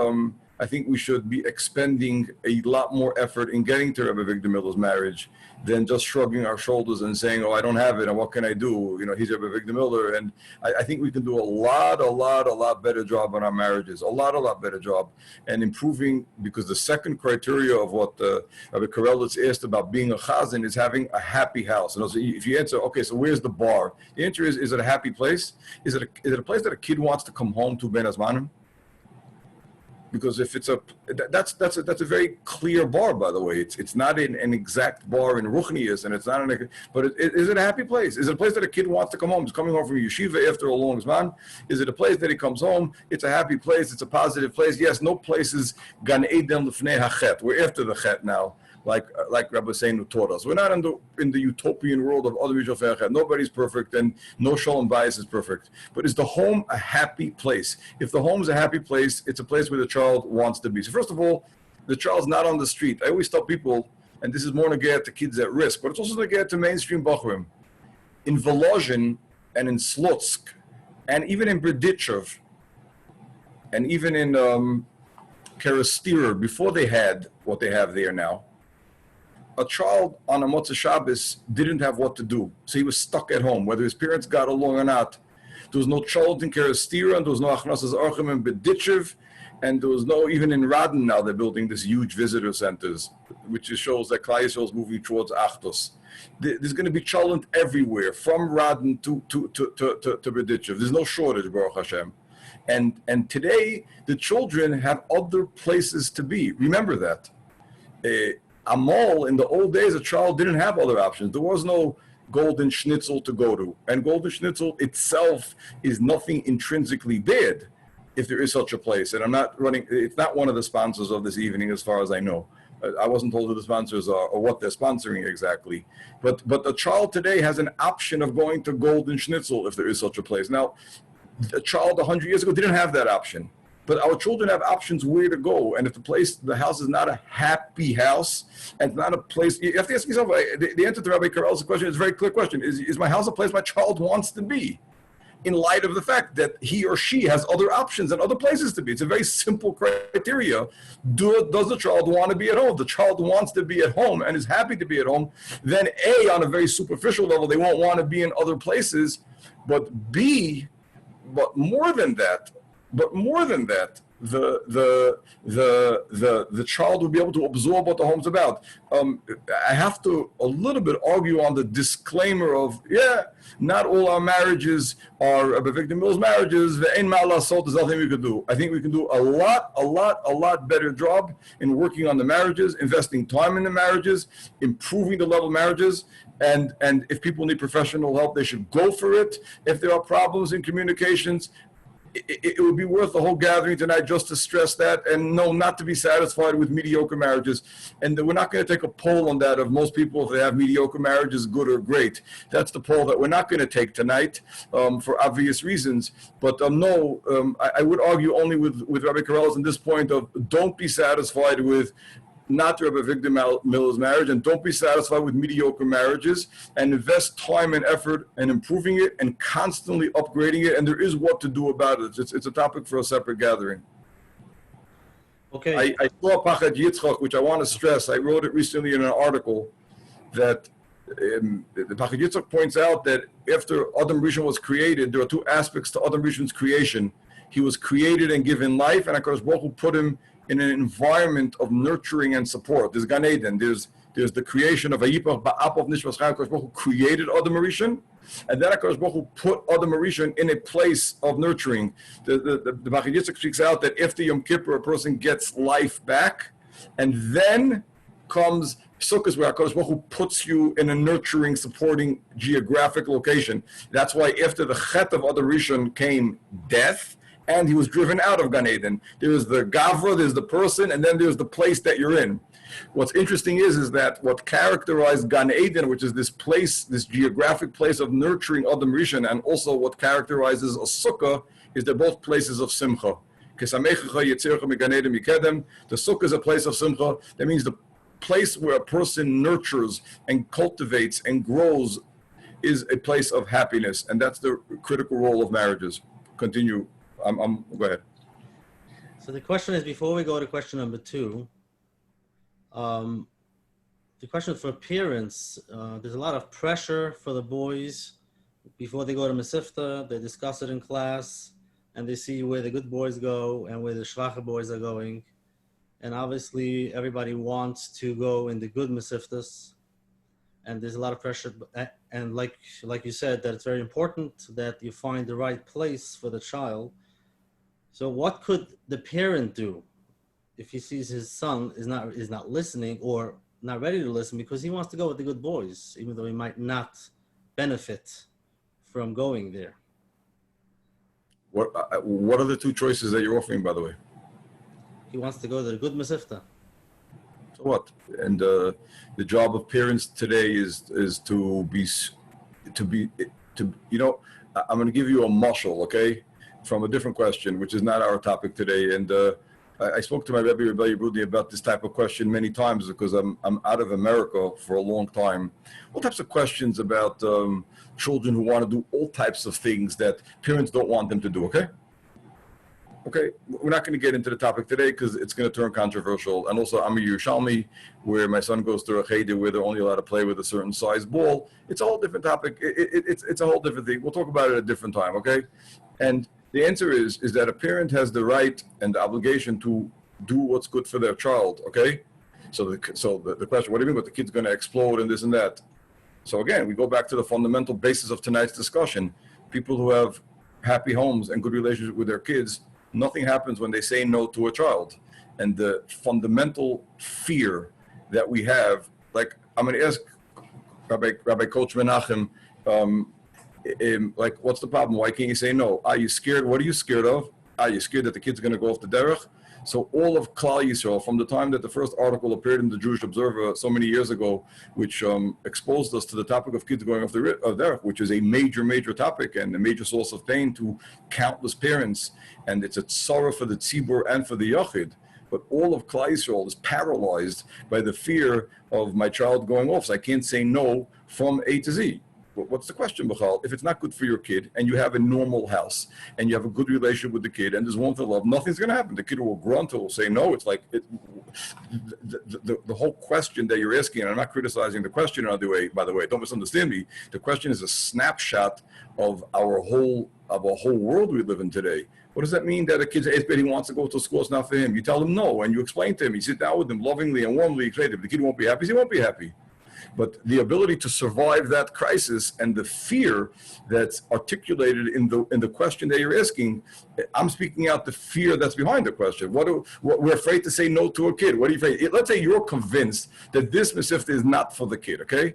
I think we should be expending a lot more effort in getting to Rabbi Victor Miller's marriage than just shrugging our shoulders and saying, oh, I don't have it, and what can I do? He's Rabbi Victor Miller. And I think we can do a lot better job on our marriages, a lot better job, and improving, because the second criteria of what Rabbi Karelitz asked about being a chazan is having a happy house. And if you answer, okay, so where's the bar? The answer is it a happy place? Is it a place that a kid wants to come home to ben azmanim? Because if it's that's a very clear bar, by the way. It's not an exact bar in Ruchnius, and it's not but is it a happy place? Is it a place that a kid wants to come home? He's coming home from yeshiva after a long zman. Is it a place that he comes home? It's a happy place. It's a positive place. Yes, no place is gan eden lefnei hachet. We're after the chet now, like Rabbi Seinu taught us. We're not in the utopian world of other Yisrael Chet. Nobody's perfect, and no shalom bias is perfect. But is the home a happy place? If the home is a happy place, it's a place where the child wants to be. So first of all, the child's not on the street. I always tell people, and this is more to get to kids at risk, but it's also to get to mainstream Bochurim. In Volozhin and in Slutsk, and even in Berdichev, and even in Kerastira, before they had what they have there now, a child on a Motzei Shabbos didn't have what to do. So he was stuck at home, whether his parents got along or not. There was no child in Kerastira, and there was no Achnasas Archim in Berdichev, and there was no, even in Radin now, they're building these huge visitor centers, which just shows that Klal Yisrael is moving towards Achdus. There's going to be chalent everywhere, from Radin to Berdichev. There's no shortage, Baruch Hashem. And today, the children have other places to be. Remember that. A mall, in the old days, a child didn't have other options. There was no Golden Schnitzel to go to. And Golden Schnitzel itself is nothing intrinsically bad, if there is such a place. And it's not one of the sponsors of this evening, as far as I know. I wasn't told who the sponsors are or what they're sponsoring exactly. But the child today has an option of going to Golden Schnitzel, if there is such a place. Now, a child 100 years ago didn't have that option. But our children have options where to go. And if the house is not a happy house, and it's not a place, you have to ask yourself, the answer to Rabbi Karel's question is a very clear question. Is my house a place my child wants to be? In light of the fact that he or she has other options and other places to be. It's a very simple criteria. Does the child want to be at home? If the child wants to be at home and is happy to be at home, then A, on a very superficial level, they won't want to be in other places. But B, but more than that, But more than that, the child will be able to absorb what the home's about. I have to a little bit argue on the disclaimer of, not all our marriages are Rabbi Victor Mills marriages. There's nothing we could do. I think we can do a lot better job in working on the marriages, investing time in the marriages, improving the level of marriages. And if people need professional help, they should go for it. If there are problems in communications, it would be worth the whole gathering tonight just to stress that, and no, not to be satisfied with mediocre marriages. And we're not going to take a poll on that of most people if they have mediocre marriages, good or great. That's the poll that we're not going to take tonight for obvious reasons. But I would argue only with Rabbi Karel's on this point of don't be satisfied with not Rabbi Victor Miller's marriage, and don't be satisfied with mediocre marriages, and invest time and effort in improving it and constantly upgrading it. And there is what to do about it. It's a topic for a separate gathering. Okay. I saw Pachad Yitzchak, which I want to stress. I wrote it recently in an article that the Pachad Yitzchak points out that after Adam Rishon was created, there are two aspects to Adam Rishon's creation. He was created and given life, and HaKadosh Baruch Hu put him in an environment of nurturing and support. There's Gan Eden, there's the creation of Vayipach Ba'apov Nishmas Chaim. HaKadosh Baruch Hu created Adam Rishon, and then HaKadosh Baruch Hu put Adam Rishon in a place of nurturing. The Pachad Yitzchak speaks out that after Yom Kippur, a person gets life back, and then comes Sukkot, where HaKadosh Baruch Hu puts you in a nurturing, supporting geographic location. That's why after the Chet of Adam Rishon came death, and he was driven out of Gan Eden. There's the Gavra, there's the person, and then there's the place that you're in. What's interesting is that what characterized Gan Eden, which is this place, this geographic place of nurturing Adam Rishon, and also what characterizes a Sukkah, is they're both places of Simcha. The Sukkah is a place of Simcha. That means the place where a person nurtures and cultivates and grows is a place of happiness, and that's the critical role of marriages. Continue. Go ahead. So the question is, before we go to question number 2, the question for parents, there's a lot of pressure for the boys before they go to Mesifta. They discuss it in class, and they see where the good boys go and where the shvacha boys are going. And obviously, everybody wants to go in the good Mesiftas, and there's a lot of pressure. And like you said, that it's very important that you find the right place for the child. So what could the parent do if he sees his son is not listening or not ready to listen because he wants to go with the good boys, even though he might not benefit from going there? What are the two choices that you're offering, by the way? He wants to go to the good Mesifta. So what? And the job of parents today is to I'm going to give you a mashal, okay, from a different question, which is not our topic today. And I spoke to my Rebbe Yehudi about this type of question many times because I'm out of America for a long time. All types of questions about children who want to do all types of things that parents don't want them to do, okay? Okay, we're not going to get into the topic today because it's going to turn controversial. And also, I'm a Yerushalmi, where my son goes to a cheder where they're only allowed to play with a certain size ball. It's a whole different topic. It's a whole different thing. We'll talk about it at a different time, okay? And the answer is that a parent has the right and the obligation to do what's good for their child, okay? So the question, what do you mean, but the kid's going to explode and this and that? So again, we go back to the fundamental basis of tonight's discussion. People who have happy homes and good relationships with their kids, nothing happens when they say no to a child. And the fundamental fear that we have, like I'm going to ask Rabbi Coach Menachem, like, what's the problem? Why can't you say no? Are you scared? What are you scared of? Are you scared that the kid's going to go off the derech? So all of Klal Yisrael, from the time that the first article appeared in the Jewish Observer so many years ago, which exposed us to the topic of kids going off the derech, which is a major, major topic and a major source of pain to countless parents. And it's a tzara for the tzibur and for the yachid. But all of Klal Yisrael is paralyzed by the fear of my child going off. So I can't say no from A to Z. What's the question, Michal? If it's not good for your kid and you have a normal house and you have a good relationship with the kid and there's warmth and love, nothing's going to happen. The kid will grunt or will say no. It's like the whole question that you're asking, and I'm not criticizing the question in other way, by the way, don't misunderstand me. The question is a snapshot of our whole world we live in today. What does that mean that a kid's 8th grade, he wants to go to school, it's not for him? You tell him no, and you explain to him, you sit down with him lovingly and warmly, if the kid won't be happy, he won't be happy. But the ability to survive that crisis and the fear that's articulated in the question that you're asking, I'm speaking out the fear that's behind the question. What we're afraid to say no to a kid. What are you afraid? Let's say you're convinced that this Masifta is not for the kid, okay?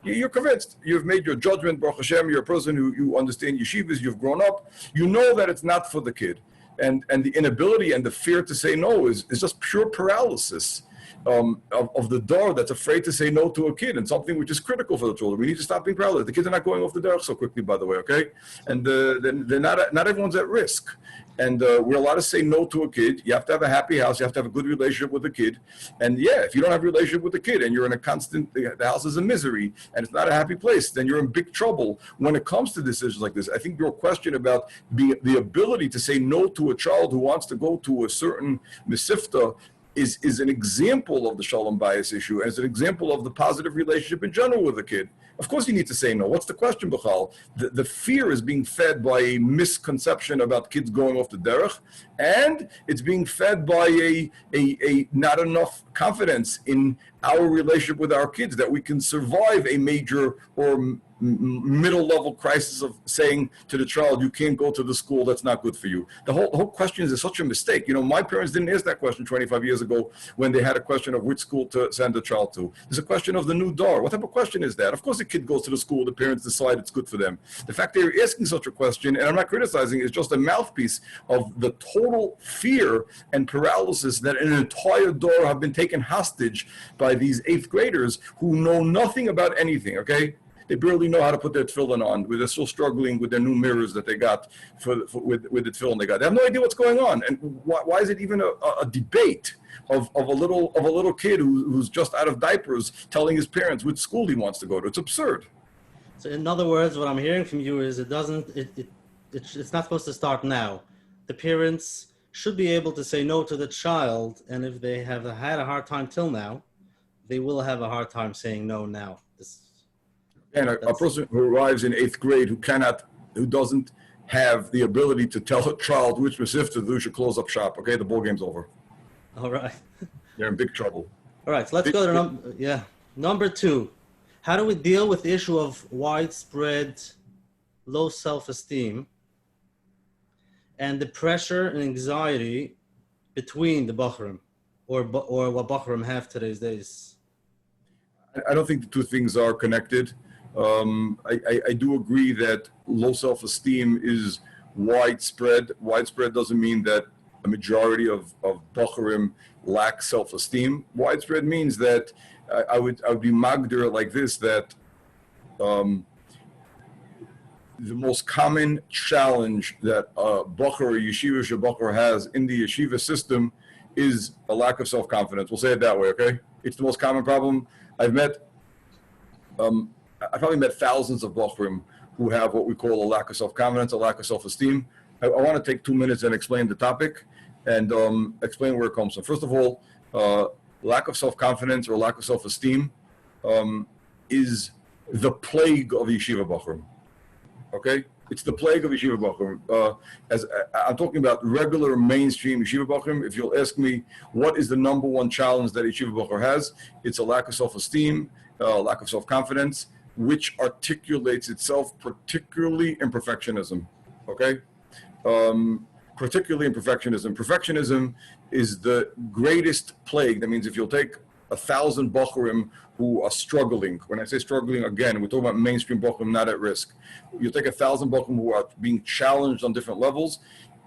You're convinced. You've made your judgment, Baruch Hashem. You're a person who you understand yeshivas. You've grown up. You know that it's not for the kid. And the inability and the fear to say no is just pure paralysis of the door that's afraid to say no to a kid, and something which is critical for the children. We need to stop being paralyzed. The kids are not going off the door so quickly, by the way, okay? And they're not everyone's at risk. And we're allowed to say no to a kid. You have to have a happy house. You have to have a good relationship with the kid. And yeah, if you don't have a relationship with the kid and you're in a constant, the house is a misery and it's not a happy place, then you're in big trouble when it comes to decisions like this. I think your question about the ability to say no to a child who wants to go to a certain Mesifta is an example of the Shalom bias issue, as an example of the positive relationship in general with the kid. Of course you need to say no. What's the question, Bechal? The fear is being fed by a misconception about kids going off the derech, and it's being fed by a not enough confidence in our relationship with our kids that we can survive a major or middle level crisis of saying to the child, you can't go to the school, that's not good for you. The whole question is such a mistake. You know, my parents didn't ask that question 25 years ago when they had a question of which school to send a child to. There's a question of the new door. What type of question is that? Of course the kid goes to the school, the parents decide it's good for them. The fact that you're asking such a question, and I'm not criticizing, is just a mouthpiece of the total fear and paralysis that an entire door have been taken hostage by these 8th graders who know nothing about anything, okay? They barely know how to put their tefillin on. They're still struggling with their new mirrors that they got with the tefillin they got. They have no idea what's going on. And why is it even a debate of a little kid who's just out of diapers telling his parents which school he wants to go to? It's absurd. So in other words, what I'm hearing from you is it's not supposed to start now. The parents should be able to say no to the child, and if they have had a hard time till now, they will have a hard time saying no now. And a person who arrives in 8th grade who doesn't have the ability to tell a child which Masifta to do should close up shop. Okay, the ball game's over. All right. They're in big trouble. All right, so let's go to number 2. How do we deal with the issue of widespread low self-esteem and the pressure and anxiety between the Bochurim or what Bochurim have today's days? I don't think the two things are connected. I do agree that low self-esteem is widespread. Widespread doesn't mean that a majority of Bochurim lack self-esteem. Widespread means that I would be magdir like this, that the most common challenge that a Bochur or yeshiva Bochur has in the yeshiva system is a lack of self-confidence. We'll say it that way, okay? It's the most common problem. I probably met thousands of Bochurim who have what we call a lack of self-confidence, a lack of self-esteem. I want to take 2 minutes and explain the topic and explain where it comes from. First of all, lack of self-confidence or lack of self-esteem is the plague of yeshiva Bochurim. Okay? It's the plague of yeshiva Bochurim. As I'm talking about regular mainstream yeshiva Bochurim, if you'll ask me what is the number one challenge that yeshiva Bochur has, it's a lack of self-esteem, lack of self-confidence, which articulates itself particularly in perfectionism. Okay? Particularly in perfectionism. Perfectionism is the greatest plague. That means if you'll take 1,000 Bochurim who are struggling, when I say struggling, again, we're talking about mainstream Bochurim, not at risk. You take 1,000 Bochurim who are being challenged on different levels.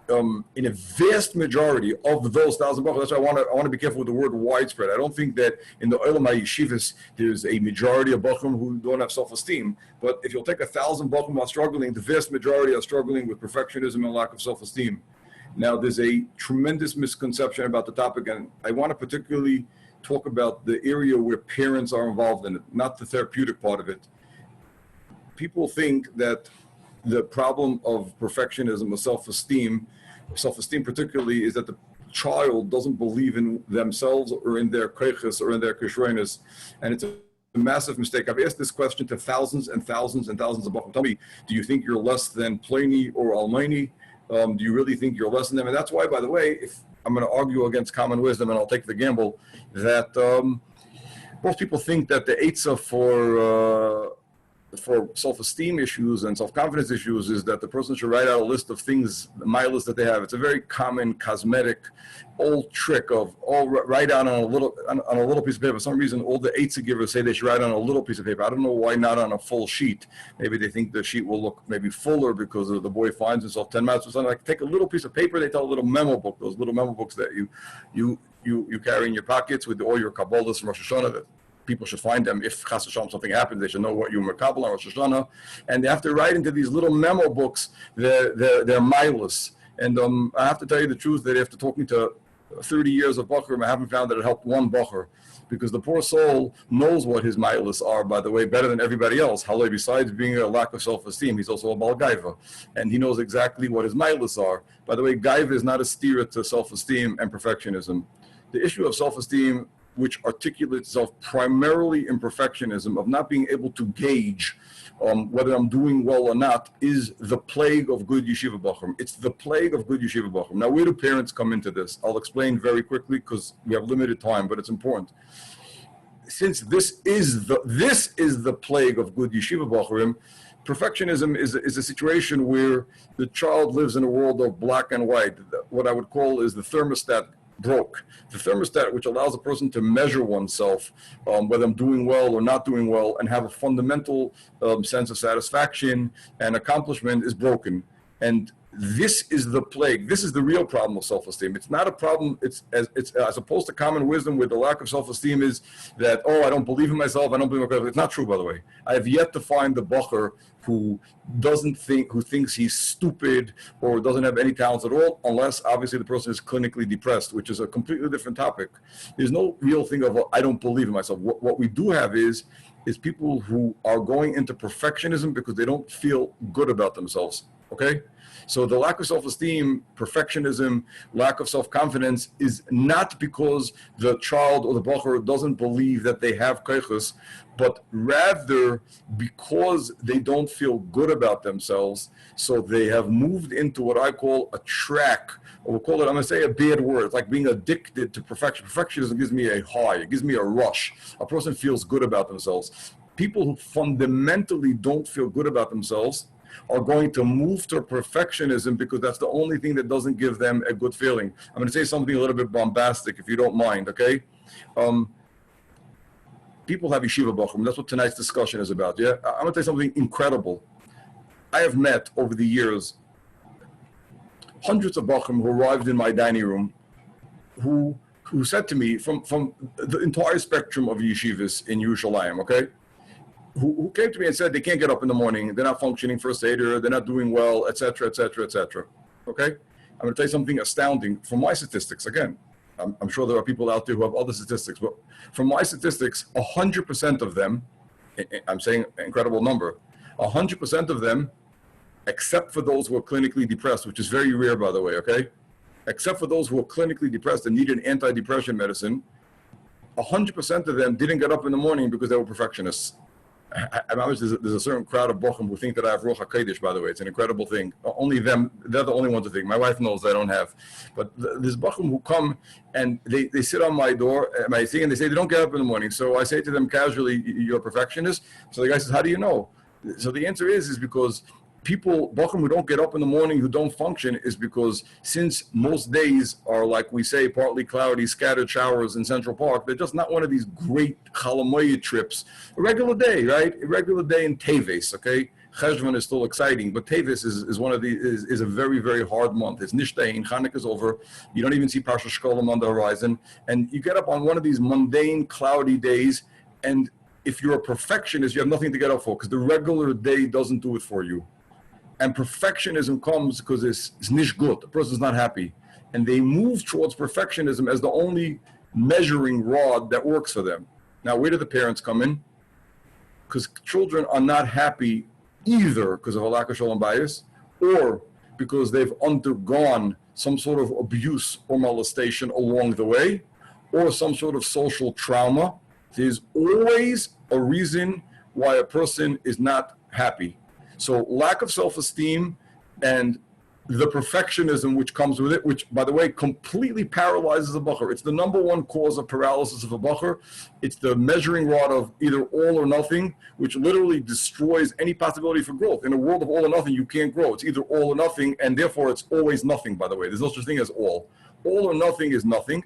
In a vast majority of those 1,000 Bochurim, that's why I want to be careful with the word widespread. I don't think that in the Olam HaYeshivas there's a majority of Bochurim who don't have self-esteem. But if you'll take 1,000 Bochurim who are struggling, the vast majority are struggling with perfectionism and lack of self-esteem. Now, there's a tremendous misconception about the topic, and I want to particularly talk about the area where parents are involved in it, not the therapeutic part of it. people think that the problem of perfectionism or self-esteem particularly, is that the child doesn't believe in themselves or in their koiches or in their kishroinus, and it's a massive mistake. I've asked this question to thousands and thousands and thousands of Bochurim. Tell me, do you think you're less than Pliny or Almaini? Do you really think you're less than them? And that's why, by the way, if I'm going to argue against common wisdom, and I'll take the gamble, that most people think that the eitzah for self-esteem issues and self-confidence issues is that the person should write out a list of things, miles that they have. It's a very common cosmetic old trick of write out on a little piece of paper. For some reason, all the eitzah givers say they should write on a little piece of paper. I don't know why not on a full sheet. Maybe they think the sheet will look maybe fuller because the boy finds himself 10 minutes or something. Like, take a little piece of paper. They tell a little memo book. Those little memo books that you carry in your pockets with all your kabbalas from Rosh Hashanah. That people should find them. If chas v'shalom something happens, they should know what you were kabbalah on Rosh Hashanah, and they have to write into these little memo books their milas. And I have to tell you the truth that after talking to 30 years of Bochurim, I haven't found that it helped one Bochur, because the poor soul knows what his milas are, by the way, better than everybody else. Halay, besides being a lack of self-esteem, he's also a bal gaiva, and he knows exactly what his milas are. By the way, gaiva is not a steer to self-esteem and perfectionism. The issue of self-esteem, which articulates itself primarily in perfectionism, of not being able to gauge whether I'm doing well or not, is the plague of good yeshiva bochurim. It's the plague of good yeshiva bochurim. Now, where do parents come into this? I'll explain very quickly because we have limited time, but it's important. Since this is the plague of good yeshiva bochurim, perfectionism is a situation where the child lives in a world of black and white. What I would call is the thermostat broke. The thermostat, which allows a person to measure oneself, whether I'm doing well or not doing well, and have a fundamental sense of satisfaction and accomplishment, is broken. And this is the plague. This is the real problem of self-esteem. It's not a problem. It's as opposed to common wisdom, where the lack of self-esteem is that, oh, I don't believe in myself. I don't believe in myself. It's not true, by the way. I have yet to find the bocher who thinks he's stupid or doesn't have any talents at all, unless obviously the person is clinically depressed, which is a completely different topic. There's no real thing of, I don't believe in myself. What we do have is people who are going into perfectionism because they don't feel good about themselves. Okay? So the lack of self-esteem, perfectionism, lack of self-confidence is not because the child or the bocher doesn't believe that they have koiches, but rather because they don't feel good about themselves. So they have moved into what I call a track, or we'll call it, I'm going to say a bad word, it's like being addicted to perfection. Perfectionism gives me a high, it gives me a rush. A person feels good about themselves. People who fundamentally don't feel good about themselves are going to move to perfectionism because that's the only thing that doesn't give them a good feeling. I'm going to say something a little bit bombastic, if you don't mind, okay? People have yeshiva bochurim. That's what tonight's discussion is about, yeah? I'm going to tell you something incredible. I have met, over the years, hundreds of bochurim who arrived in my dining room who said to me, from the entire spectrum of yeshivas in Yerushalayim, okay? Who came to me and said they can't get up in the morning, they're not functioning for a seder, they're not doing well, etc., etc., etc. Okay? I'm going to tell you something astounding. From my statistics, again, I'm sure there are people out there who have other statistics, but from my statistics, 100% of them, I'm saying an incredible number, 100% of them, except for those who are clinically depressed, which is very rare, by the way, okay? Except for those who are clinically depressed and needed anti-depression medicine, 100% of them didn't get up in the morning because they were perfectionists. There's a certain crowd of bochum who think that I have ruach hakodesh, by the way. It's an incredible thing. Only them, they're the only ones who think. My wife knows I don't have. But there's bochum who come and they sit on my door, my thing, and they say they don't get up in the morning. So I say to them casually, you're a perfectionist? So the guy says, how do you know? So the answer is because people, bochum who don't get up in the morning, who don't function, is because since most days are, like we say, partly cloudy, scattered showers in Central Park, they're just not one of these great chalamoyed trips. A regular day, right? A regular day in Teves, okay? Cheshvan is still exciting, but Teves is one of the, is a very, very hard month. It's Nishtein, Chanukah is over. You don't even see Parsha Shkolim on the horizon. And you get up on one of these mundane, cloudy days, and if you're a perfectionist, you have nothing to get up for, because the regular day doesn't do it for you. And perfectionism comes because it's nish good. The person's not happy. And they move towards perfectionism as the only measuring rod that works for them. Now, where do the parents come in? Because children are not happy either because of a lack of shalom bias or because they've undergone some sort of abuse or molestation along the way, or some sort of social trauma. There's always a reason why a person is not happy. So lack of self-esteem and the perfectionism which comes with it, which, by the way, completely paralyzes a bacher. It's the number one cause of paralysis of a bacher. It's the measuring rod of either all or nothing, which literally destroys any possibility for growth. In a world of all or nothing, you can't grow. It's either all or nothing, and therefore it's always nothing, by the way. There's no such thing as all. All or nothing is nothing.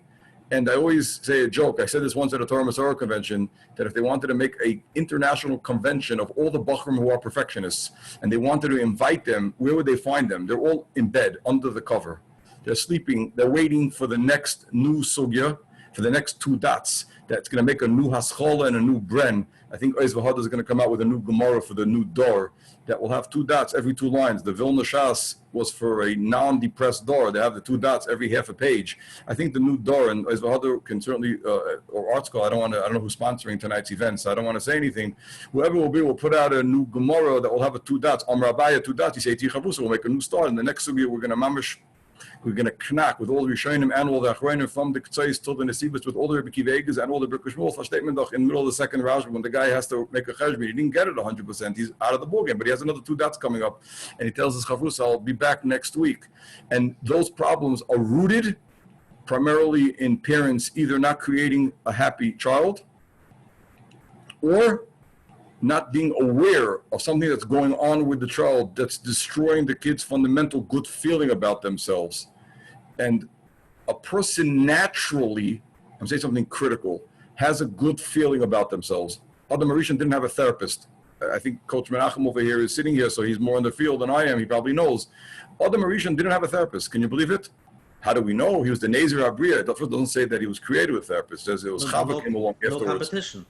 And I always say a joke. I said this once at a Torah Masorah convention, that if they wanted to make an international convention of all the Bochurim who are perfectionists, and they wanted to invite them, where would they find them? They're all in bed, under the cover. They're sleeping. They're waiting for the next new sugya, for the next two dots. That's going to make a new haschola and a new bren. I think Oz Vahad is going to come out with a new Gemara for the new door that will have two dots every two lines. The Vilna Shas was for a non-depressed door. They have the two dots every half a page. I think the new door, and Oz Vahad can certainly, or Art School, I don't know who's sponsoring tonight's event, so I don't want to say anything. Whoever will be will put out a new Gemara that will have a two dots. Rabbi, two dots. You say Tichavusa, we'll make a new star. And the next sugya we're going to mamish. We're going to knack with all the Rishonim and all the Achronim from the K'tzais till the Nesibis with all the Rebbe Kivegas and all the Birkush Shmuel statement in the middle of the second Rashba when the guy has to make a cheshbon. He didn't get it 100%. He's out of the ballgame, but he has another two dots coming up. And he tells his Chavrusa, I'll be back next week. And those problems are rooted primarily in parents either not creating a happy child or not being aware of something that's going on with the child that's destroying the kid's fundamental good feeling about themselves. And a person naturally, I'm saying something critical, has a good feeling about themselves. Adam Arishan didn't have a therapist. I think Coach Menachem over here is sitting here, so he's more in the field than I am. He probably knows. Adam Arishan didn't have a therapist. Can you believe it? How do we know? He was the Nazir Abriya. It doesn't say that he was created with a therapist. It says it was Chava came along afterwards. No competition.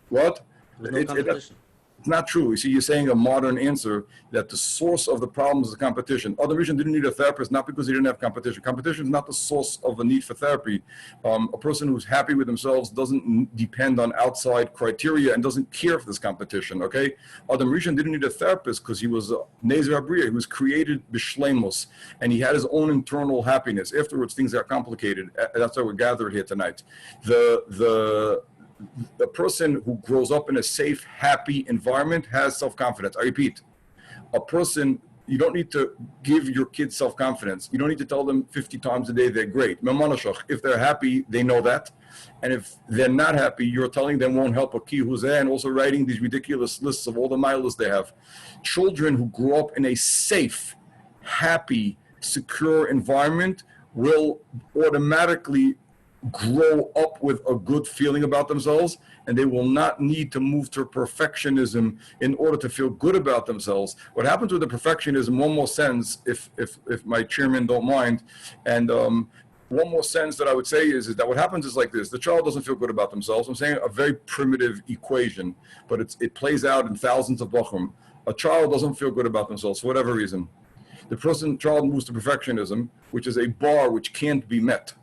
What? No competition. It's not true. You see, you're saying a modern answer that the source of the problem is the competition. Other Rishon didn't need a therapist, not because he didn't have competition. Competition is not the source of the need for therapy. A person who's happy with themselves doesn't depend on outside criteria and doesn't care for this competition, okay? Adam Rishon didn't need a therapist because he was Nezer Abriya. He was created b'shleimus, and he had his own internal happiness. Afterwards, things got complicated. That's why we're gathered here tonight. The person who grows up in a safe, happy environment has self-confidence. I repeat, a person, you don't need to give your kids self-confidence. You don't need to tell them 50 times a day they're great. If they're happy, they know that. And if they're not happy, you're telling them won't help a ki who's there, and also writing these ridiculous lists of all the miles they have. Children who grow up in a safe, happy, secure environment will automatically grow up with a good feeling about themselves, and they will not need to move to perfectionism in order to feel good about themselves. What happens with the perfectionism, one more sense, if my chairman don't mind, and one more sense that I would say is that what happens is like this: the child doesn't feel good about themselves. I'm saying a very primitive equation, but it plays out in thousands of Bochurim. A child doesn't feel good about themselves for whatever reason. The child moves to perfectionism, which is a bar which can't be met.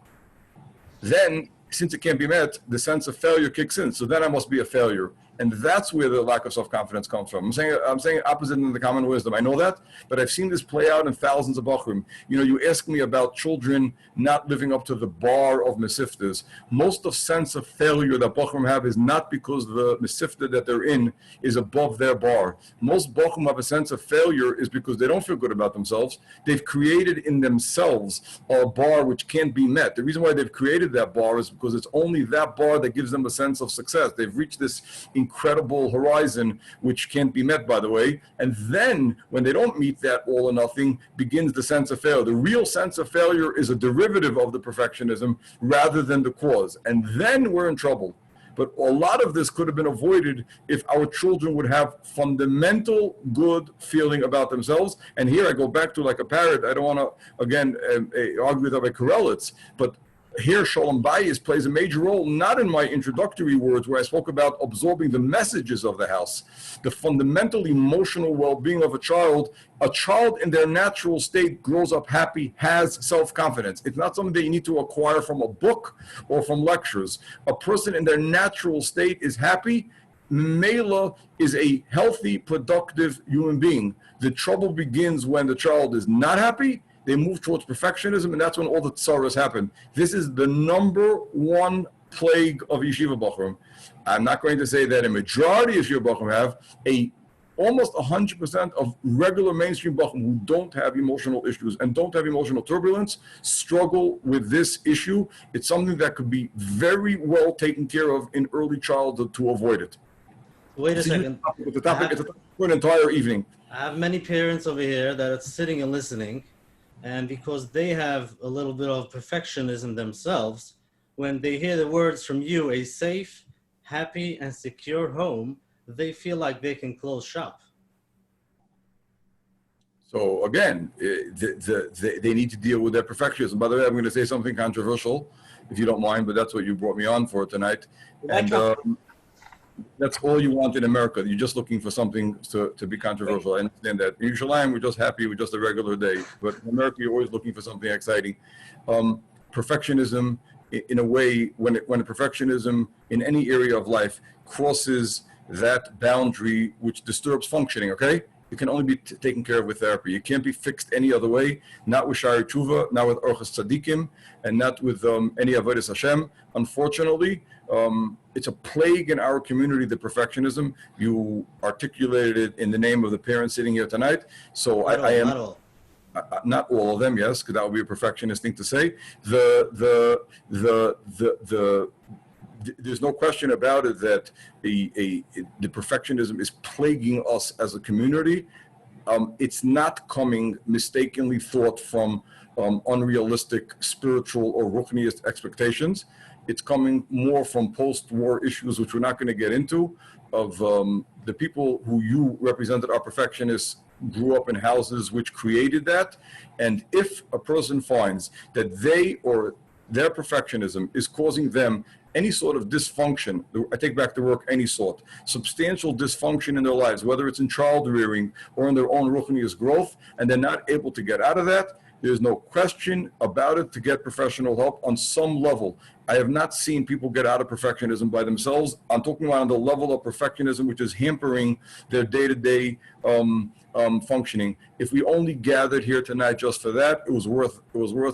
Then, since it can't be met, the sense of failure kicks in. So then I must be a failure. And that's where the lack of self-confidence comes from. I'm saying opposite in the common wisdom. I know that, but I've seen this play out in thousands of Bochurim. You know, you ask me about children not living up to the bar of Mesiftas. Most of sense of failure that Bochurim have is not because the Mesifta that they're in is above their bar. Most Bochurim have a sense of failure is because they don't feel good about themselves. They've created in themselves a bar which can't be met. The reason why they've created that bar is because it's only that bar that gives them a sense of success. They've reached this incredible horizon which can't be met, by the way, and then when they don't meet that all or nothing begins the sense of failure. The real sense of failure is a derivative of the perfectionism rather than the cause, and then we're in trouble. But a lot of this could have been avoided if our children would have fundamental good feeling about themselves. And here I go back to like a parrot. I don't want to again argue with Rabbi Karelitz, but here Shalom Bayis plays a major role, not in my introductory words where I spoke about absorbing the messages of the house, the fundamental emotional well-being of a child in their natural state grows up happy, has self-confidence. It's not something that you need to acquire from a book or from lectures. A person in their natural state is happy. Mela is a healthy, productive human being. The trouble begins when the child is not happy. They move towards perfectionism, and that's when all the tsaras happen. This is the number one plague of yeshiva bochurim. I'm not going to say that a majority of yeshiva bochurim have. Almost 100% of regular mainstream bochurim who don't have emotional issues and don't have emotional turbulence struggle with this issue. It's something that could be very well taken care of in early childhood to avoid it. Wait a second. It's a topic for an entire evening. I have many parents over here that are sitting and listening, and because they have a little bit of perfectionism themselves, when they hear the words from you, a safe, happy, and secure home, they feel like they can close shop. So again, they need to deal with their perfectionism. By the way, I'm going to say something controversial, if you don't mind, but that's what you brought me on for tonight. And that's all you want in America. You're just looking for something to be controversial. I understand that. In Yerushalayim, we're just happy with just a regular day. But in America, you're always looking for something exciting. Perfectionism, in a way, when perfectionism in any area of life crosses that boundary which disturbs functioning, okay? It can only be taken care of with therapy. It can't be fixed any other way, not with Shari Tshuva, not with Orchas Tzadikim, and not with any Avodas Hashem. Unfortunately, it's a plague in our community, the perfectionism. You articulated it in the name of the parents sitting here tonight. So I am... Not all of them, yes, because that would be a perfectionist thing to say. There's no question about it that the perfectionism is plaguing us as a community. It's not coming mistakenly thought from unrealistic spiritual or ruchniist expectations. It's coming more from post-war issues, which we're not going to get into, of the people who you represented are perfectionists, grew up in houses which created that. And if a person finds that they or their perfectionism is causing them any sort of dysfunction, I take back the word any sort, substantial dysfunction in their lives, whether it's in child rearing or in their own ruchnius growth, and they're not able to get out of that, there's no question about it to get professional help on some level. I have not seen people get out of perfectionism by themselves. I'm talking about on the level of perfectionism which is hampering their day-to-day functioning. If we only gathered here tonight just for that, it was worth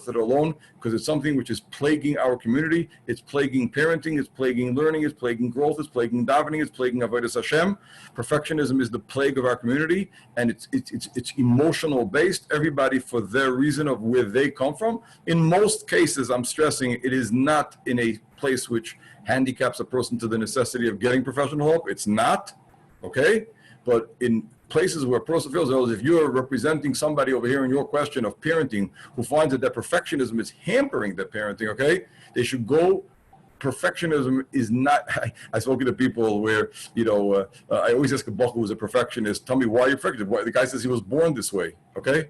it alone, because it's something which is plaguing our community. It's plaguing parenting, it's plaguing learning, it's plaguing growth, it's plaguing davening, it's plaguing avodas Hashem. Perfectionism is the plague of our community, and it's emotional based. Everybody for their reason of where they come from. In most cases, I'm stressing, it is not in a place which handicaps a person to the necessity of getting professional help. It's not, okay? But in places where a person feels, if you're representing somebody over here in your question of parenting who finds that perfectionism is hampering their parenting, okay, they should go. Perfectionism is not, I've spoken to people where, I always ask a boch who's a perfectionist, tell me why you're perfectionist. Why? The guy says he was born this way, okay?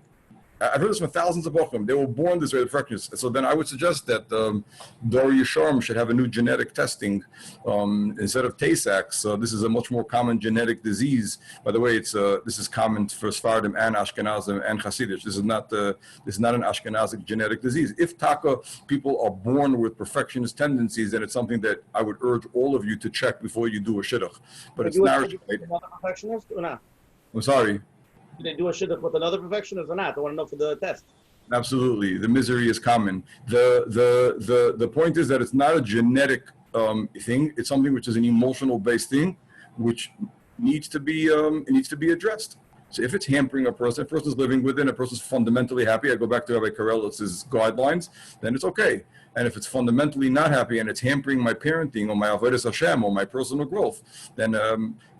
I've heard this from thousands of bochurim. They were born this way, the perfectionists. So then I would suggest that Dor Yisharm should have a new genetic testing instead of Tay-Sachs. This is a much more common genetic disease. By the way, this is common for Sephardim and Ashkenazim and Hasidish. This is not an Ashkenazic genetic disease. If Taka people are born with perfectionist tendencies, then it's something that I would urge all of you to check before you do a shidduch. But it's not. Perfectionist or not? I'm sorry. Do they do a shidduch with another perfectionist or not? I want to know for the test. Absolutely, the misery is common. The point is that it's not a genetic thing. It's something which is an emotional based thing, which needs to be addressed. So if it's hampering a person, if a person's living within, a person's fundamentally happy, I go back to Rabbi Karelitz's guidelines, then it's okay. And if it's fundamentally not happy and it's hampering my parenting or my avodas Hashem or my personal growth, then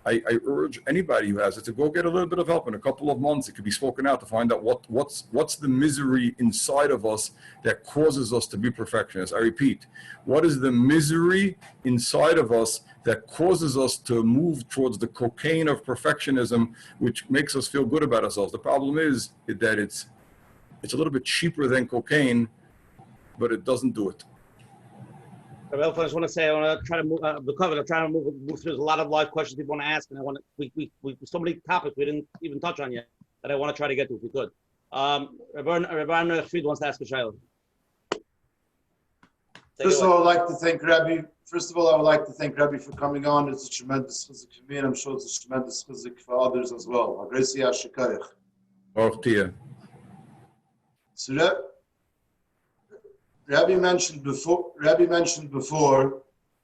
I urge anybody who has it to go get a little bit of help. In a couple of months, it could be spoken out to find out what's the misery inside of us that causes us to be perfectionists. I repeat, what is the misery inside of us that causes us to move towards the cocaine of perfectionism, which makes us feel good about ourselves? The problem is that it's a little bit cheaper than cocaine, but it doesn't do it. Rabbi Elefant, I just want to say, I want to try to move the cover. I'm trying to move through. There's a lot of live questions people want to ask, and I want to. We so many topics we didn't even touch on yet that I want to try to get to if we could. Rabbi Shlit wants to ask a shayla. First of all, I would like to thank Rabbi. First of all, I would like to thank Rabbi for coming on. It's a tremendous chizuk for me, and I'm sure it's a tremendous chizuk for others as well. So Rabbi mentioned before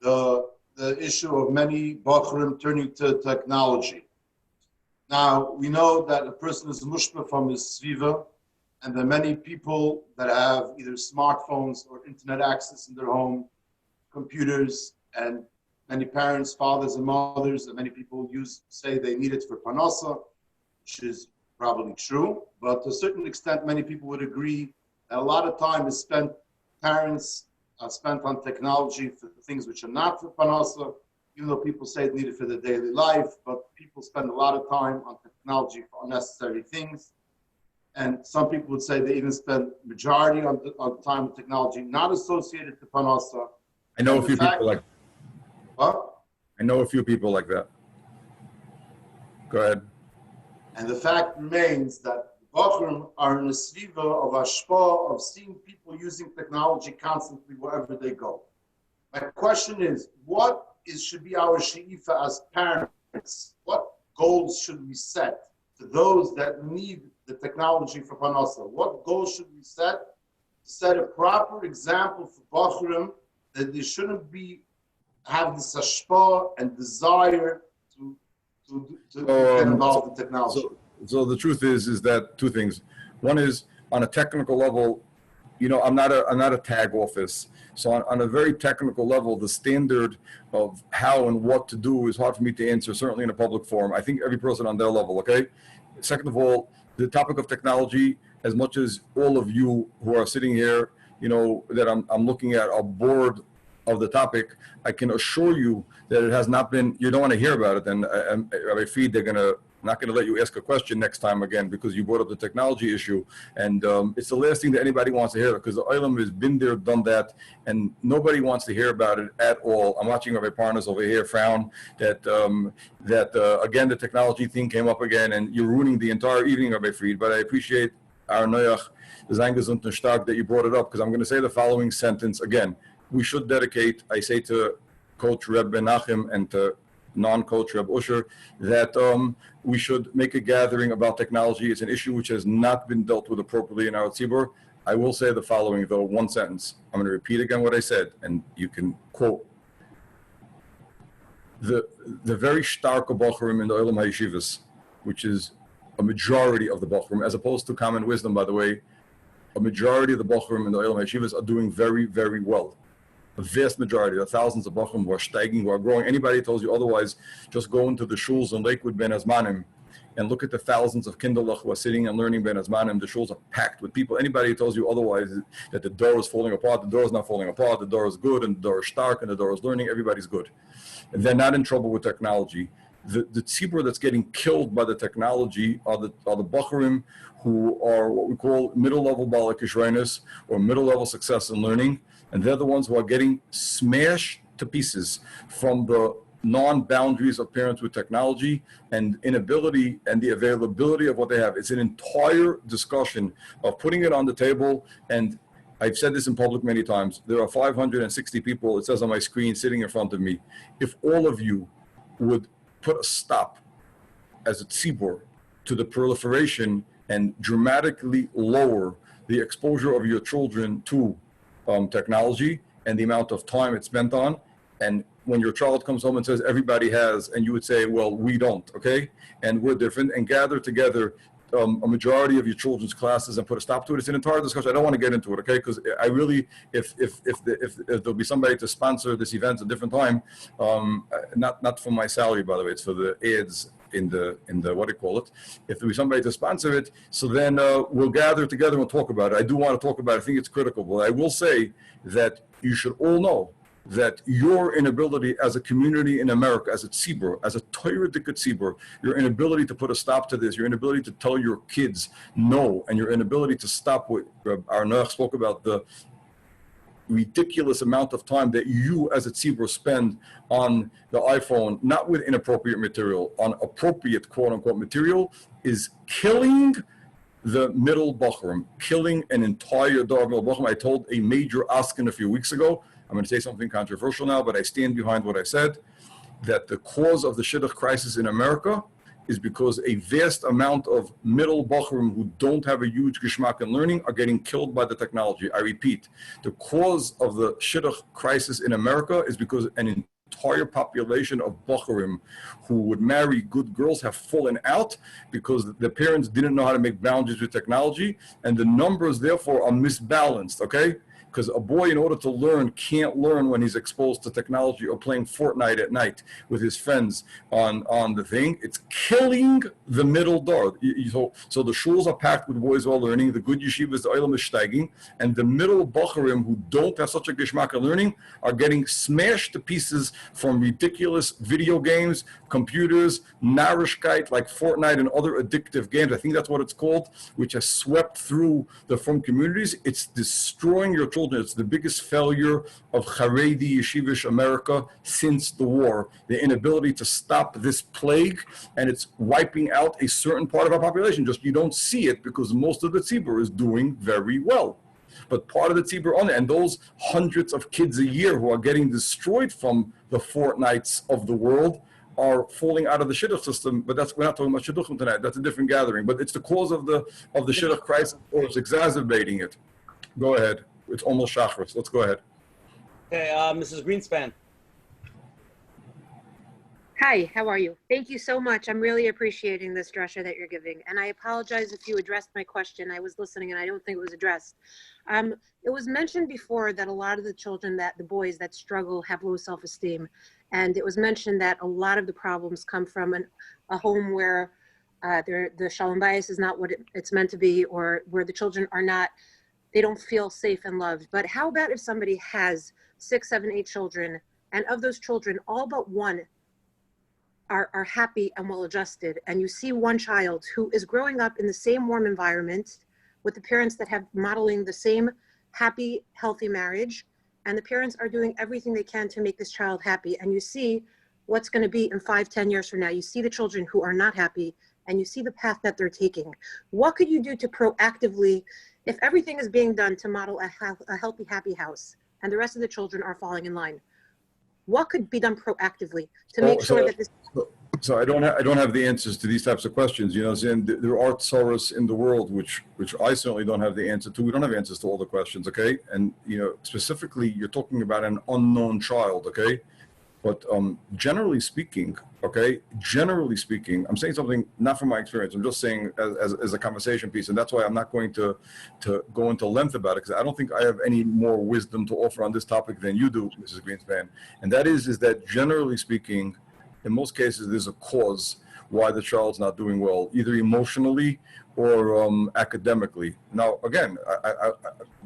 the issue of many Bochurim turning to technology. Now, we know that a person is mushpa from his sviva, and there are many people that have either smartphones or internet access in their home, computers, and many parents, fathers and mothers, and many people say they need it for panasa, which is probably true, but to a certain extent, many people would agree that a lot of time is spent, parents are spent on technology for things which are not for panasa, even though people say they need it for their daily life, but people spend a lot of time on technology for unnecessary things. And some people would say they even spend majority of the time with technology not associated to panasa. I know a few people like. What? I know a few people like that. Go ahead. And the fact remains that Bochurim are in a sviva of ashpa, of seeing people using technology constantly wherever they go. My question is, what should be our she'ifa as parents? What goals should we set for those that need the technology for panasa? What goals should we set to set a proper example for Bochurim that they shouldn't have this ashpa and desire to get involved in technology? So the truth is that two things. One is on a technical level, I'm not a tag office. So on a very technical level, the standard of how and what to do is hard for me to answer, certainly in a public forum. I think every person on their level, okay? Second of all, the topic of technology, as much as all of you who are sitting here, that I'm looking at are bored of the topic, I can assure you that it has not been, you don't want to hear about it. And Rabbi Feed, they're not going to let you ask a question next time again because you brought up the technology issue. And it's the last thing that anybody wants to hear because the olam has been there, done that, and nobody wants to hear about it at all. I'm watching Rabbi Parnes over here frown that again, the technology thing came up again and you're ruining the entire evening, Rabbi Fried. But I appreciate our Noach, the Zangesund and Stark, that you brought it up because I'm going to say the following sentence again. We should dedicate, I say to Coach Reb Menachem and to non-coach Reb Usher, that we should make a gathering about technology. It's an issue which has not been dealt with appropriately in our tzibur. I will say the following, though, one sentence. I'm going to repeat again what I said, and you can quote. The very stark Bochurim in the Olam HaYeshivas, which is a majority of the Bochurim, as opposed to common wisdom, by the way, a majority of the Bochurim in the Olam HaYeshivas are doing very, very well. A vast majority, the thousands of Bochurim who are steiging, who are growing. Anybody tells you otherwise, just go into the shuls in Lakewood Ben Azmanim and look at the thousands of Kinderlach who are sitting and learning Ben Azmanim. The shuls are packed with people. Anybody who tells you otherwise that the door is falling apart, the door is not falling apart, the door is good and the door is stark and the door is learning, everybody's good. And they're not in trouble with technology. The tzibur that's getting killed by the technology are the Bochurim who are what we call middle-level Bala Kishreines or middle-level success in learning. And they're the ones who are getting smashed to pieces from the non-boundaries of parents with technology and inability and the availability of what they have. It's an entire discussion of putting it on the table. And I've said this in public many times. There are 560 people, it says on my screen, sitting in front of me. If all of you would put a stop as a tzibur to the proliferation and dramatically lower the exposure of your children to technology and the amount of time it's spent on. And when your child comes home and says everybody has, and you would say, well, we don't, okay? And we're different, and gather together a majority of your children's classes and put a stop to it. It's an entire discussion. I don't want to get into it, okay? Because I really, if there'll be somebody to sponsor this event at a different time, not for my salary, by the way, it's for the ads in the what do you call it? If there'll be somebody to sponsor it, so then we'll gather together and talk about it. I do want to talk about it. I think it's critical, but I will say that you should all know that your inability as a community in America, as a tzibur, as a Torah dikkat tzibur, your inability to put a stop to this, your inability to tell your kids no, and your inability to stop what our Noach spoke about, the ridiculous amount of time that you as a tzibur spend on the iPhone, not with inappropriate material, on appropriate quote-unquote material, is killing the middle Bochurim, killing an entire dog middle Bochurim. I told a major askin a few weeks ago, I'm going to say something controversial now, but I stand behind what I said, that the cause of the shidduch crisis in America is because a vast amount of middle Bochurim who don't have a huge geschmack in learning are getting killed by the technology. I repeat, the cause of the shidduch crisis in America is because an entire population of Bochurim who would marry good girls have fallen out because the parents didn't know how to make boundaries with technology, and the numbers therefore are misbalanced, okay? Because a boy, in order to learn, can't learn when he's exposed to technology or playing Fortnite at night with his friends on the thing. It's killing the middle door. So the shuls are packed with boys who are learning. The good yeshivas, the oilam is steiging. And the middle Bochurim who don't have such a geschmack of learning are getting smashed to pieces from ridiculous video games, computers, narishkeit, like Fortnite and other addictive games. I think that's what it's called, which has swept through the frum communities. It's destroying your children. It's the biggest failure of Haredi Yeshivish America since the war. The inability to stop this plague, and it's wiping out a certain part of our population. Just you don't see it because most of the tzibur is doing very well. But part of the tzibur on it, and those hundreds of kids a year who are getting destroyed from the Fortnites of the world are falling out of the shidduch system. But we're not talking about shidduchim tonight. That's a different gathering. But it's the cause of the shidduch crisis, or it's exacerbating it. Go ahead. It's almost Shachris. Let's go ahead. Okay, Mrs. Greenspan. Hi, how are you? Thank you so much. I'm really appreciating this drasha that you're giving. And I apologize if you addressed my question. I was listening and I don't think it was addressed. It was mentioned before that a lot of the children, the boys that struggle have low self-esteem. And it was mentioned that a lot of the problems come from a home where the shalom bayis is not what it's meant to be, or where the children are not, they don't feel safe and loved. But how about if somebody has 6, 7, 8 children, and of those children, all but one are happy and well-adjusted, and you see one child who is growing up in the same warm environment with the parents that have modeling the same happy, healthy marriage, and the parents are doing everything they can to make this child happy, and you see what's going to be in 5, 10 years from now. You see the children who are not happy, and you see the path that they're taking. What could you do to proactively, if everything is being done to model a healthy, happy house, and the rest of the children are falling in line, what could be done proactively to make sure that this... So I don't have the answers to these types of questions. You know, there are tsaros in the world which I certainly don't have the answer to. We don't have answers to all the questions, okay? And you know, specifically, you're talking about an unknown child, okay? But generally speaking, okay, I'm saying something not from my experience. I'm just saying as a conversation piece, and that's why I'm not going to go into length about it, because I don't think I have any more wisdom to offer on this topic than you do, Mrs. Greenspan. And that is that generally speaking, in most cases, there's a cause why the child's not doing well, either emotionally or academically. Now, again,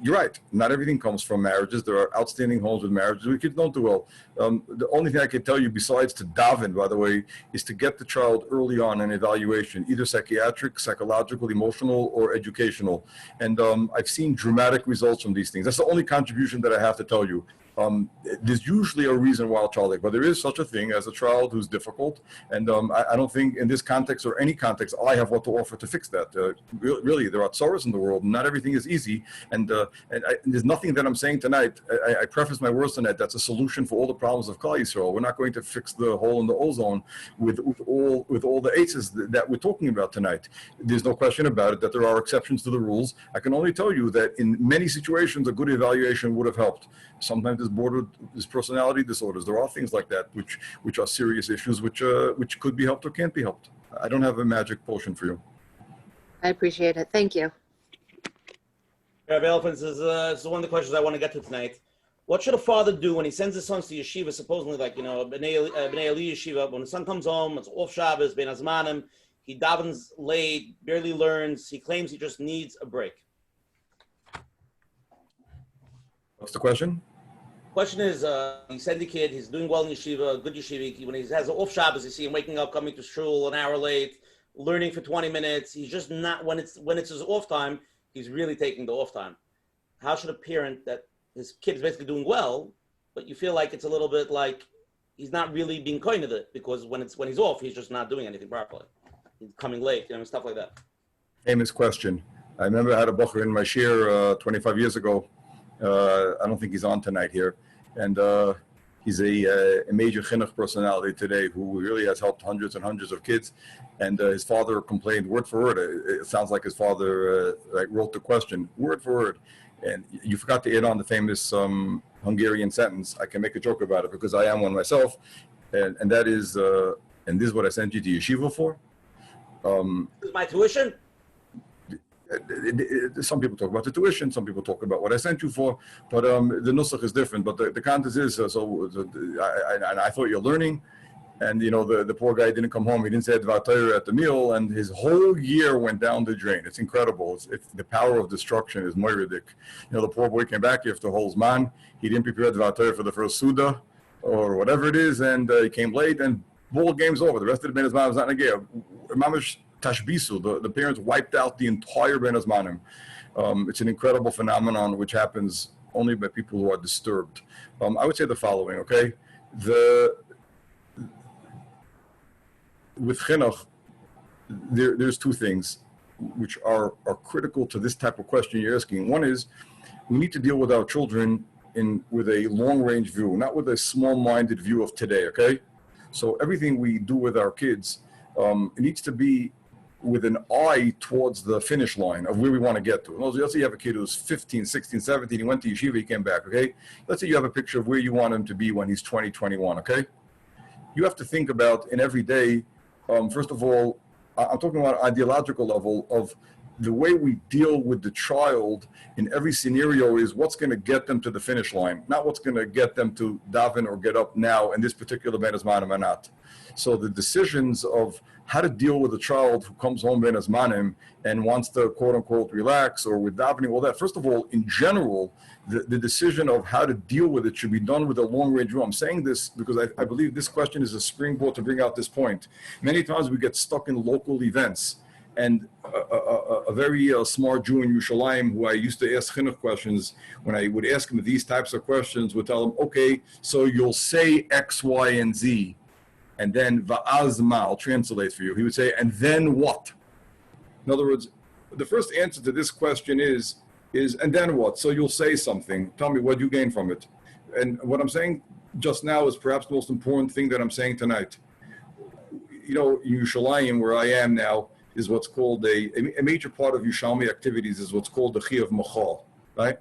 you're right. Not everything comes from marriages. There are outstanding homes with marriages where kids don't do well. The only thing I can tell you, besides to daven, by the way, is to get the child early on an evaluation, either psychiatric, psychological, emotional, or educational. And I've seen dramatic results from these things. That's the only contribution that I have to tell you. There's usually a reason why a child, but there is such a thing as a child who's difficult, and I don't think in this context or any context I have what to offer to fix that. Really, there are tsaros in the world. Not everything is easy, and there's nothing that I'm saying tonight. I preface my words tonight. That's a solution for all the problems of Klal Yisrael. We're not going to fix the hole in the ozone with all the aces that we're talking about tonight. There's no question about it that there are exceptions to the rules. I can only tell you that in many situations, a good evaluation would have helped. Sometimes there's personality disorders. There are things like that which are serious issues which could be helped or can't be helped. I don't have a magic potion for you. I appreciate it. Thank you. Rabbi Elefant, this is one of the questions I want to get to tonight. What should a father do when he sends his sons to yeshiva, supposedly like, B'nai Eli yeshiva, when his son comes home, it's off Shabbos, Ben Azmanim, he davens late, barely learns, he claims he just needs a break. What's the question? Question is, he sent the kid, he's doing well in yeshiva, good yeshiva. When he has an off Shabbos, you see him waking up, coming to shul an hour late, learning for 20 minutes. He's just not, when it's his off time, he's really taking the off time. How should a parent that his kid is basically doing well, but you feel like it's a little bit like he's not really being kind of it, because when he's off, he's just not doing anything properly. He's coming late, stuff like that. Famous question. I remember I had a bochurim in my shir 25 years ago. I don't think he's on tonight here. and he's a major chinuch personality today who really has helped hundreds and hundreds of kids. And his father complained word for word. It sounds like his father wrote the question word for word. And you forgot to add on the famous Hungarian sentence. I can make a joke about it because I am one myself. And that is, and this is what I sent you to yeshiva for. This is my tuition? Some people talk about the tuition, some people talk about what I sent you for, but the nusach is different. But the context is, I thought you're learning, and you know, the poor guy didn't come home, he didn't say Dvar Torah at the meal, and his whole year went down the drain. It's incredible. It's the power of destruction is moiridik. You know, the poor boy came back after Holzman, he didn't prepare Dvar Torah for the first Suda, or whatever it is, and he came late, and ball game's over. The rest of the Ben Azman was not Nagea. Mamish Tashbisu, the parents wiped out the entire Ben Azmanim. It's an incredible phenomenon which happens only by people who are disturbed. I would say the following, okay? With chinuch, there's two things which are critical to this type of question you're asking. One is we need to deal with our children with a long-range view, not with a small-minded view of today, okay? So everything we do with our kids, it needs to be with an eye towards the finish line of where we want to get to. Let's say you have a kid who's 15, 16, 17, he went to yeshiva, he came back, okay? Let's say you have a picture of where you want him to be when he's 20, 21, okay? You have to think about in every day, first of all, I'm talking about ideological level of the way we deal with the child in every scenario is what's going to get them to the finish line, not what's going to get them to daven or get up now in this particular Ben Azmanim or not. So the decisions of how to deal with a child who comes home Ben Azmanim and wants to quote unquote relax or with davening, all that. First of all, in general, the decision of how to deal with it should be done with a long range view. I'm saying this because I believe this question is a springboard to bring out this point. Many times we get stuck in local events. And a very smart Jew in Yerushalayim who I used to ask chinuch questions, when I would ask him these types of questions, would tell him, okay, so you'll say X, Y, and Z, and then va'azma, I'll translate for you. He would say, and then what? In other words, the first answer to this question is, and then what? So you'll say something. Tell me what you gain from it. And what I'm saying just now is perhaps the most important thing that I'm saying tonight. You know, in Yerushalayim, where I am now, is what's called a major part of Yerushalmi activities is what's called the Chi of Machal, right?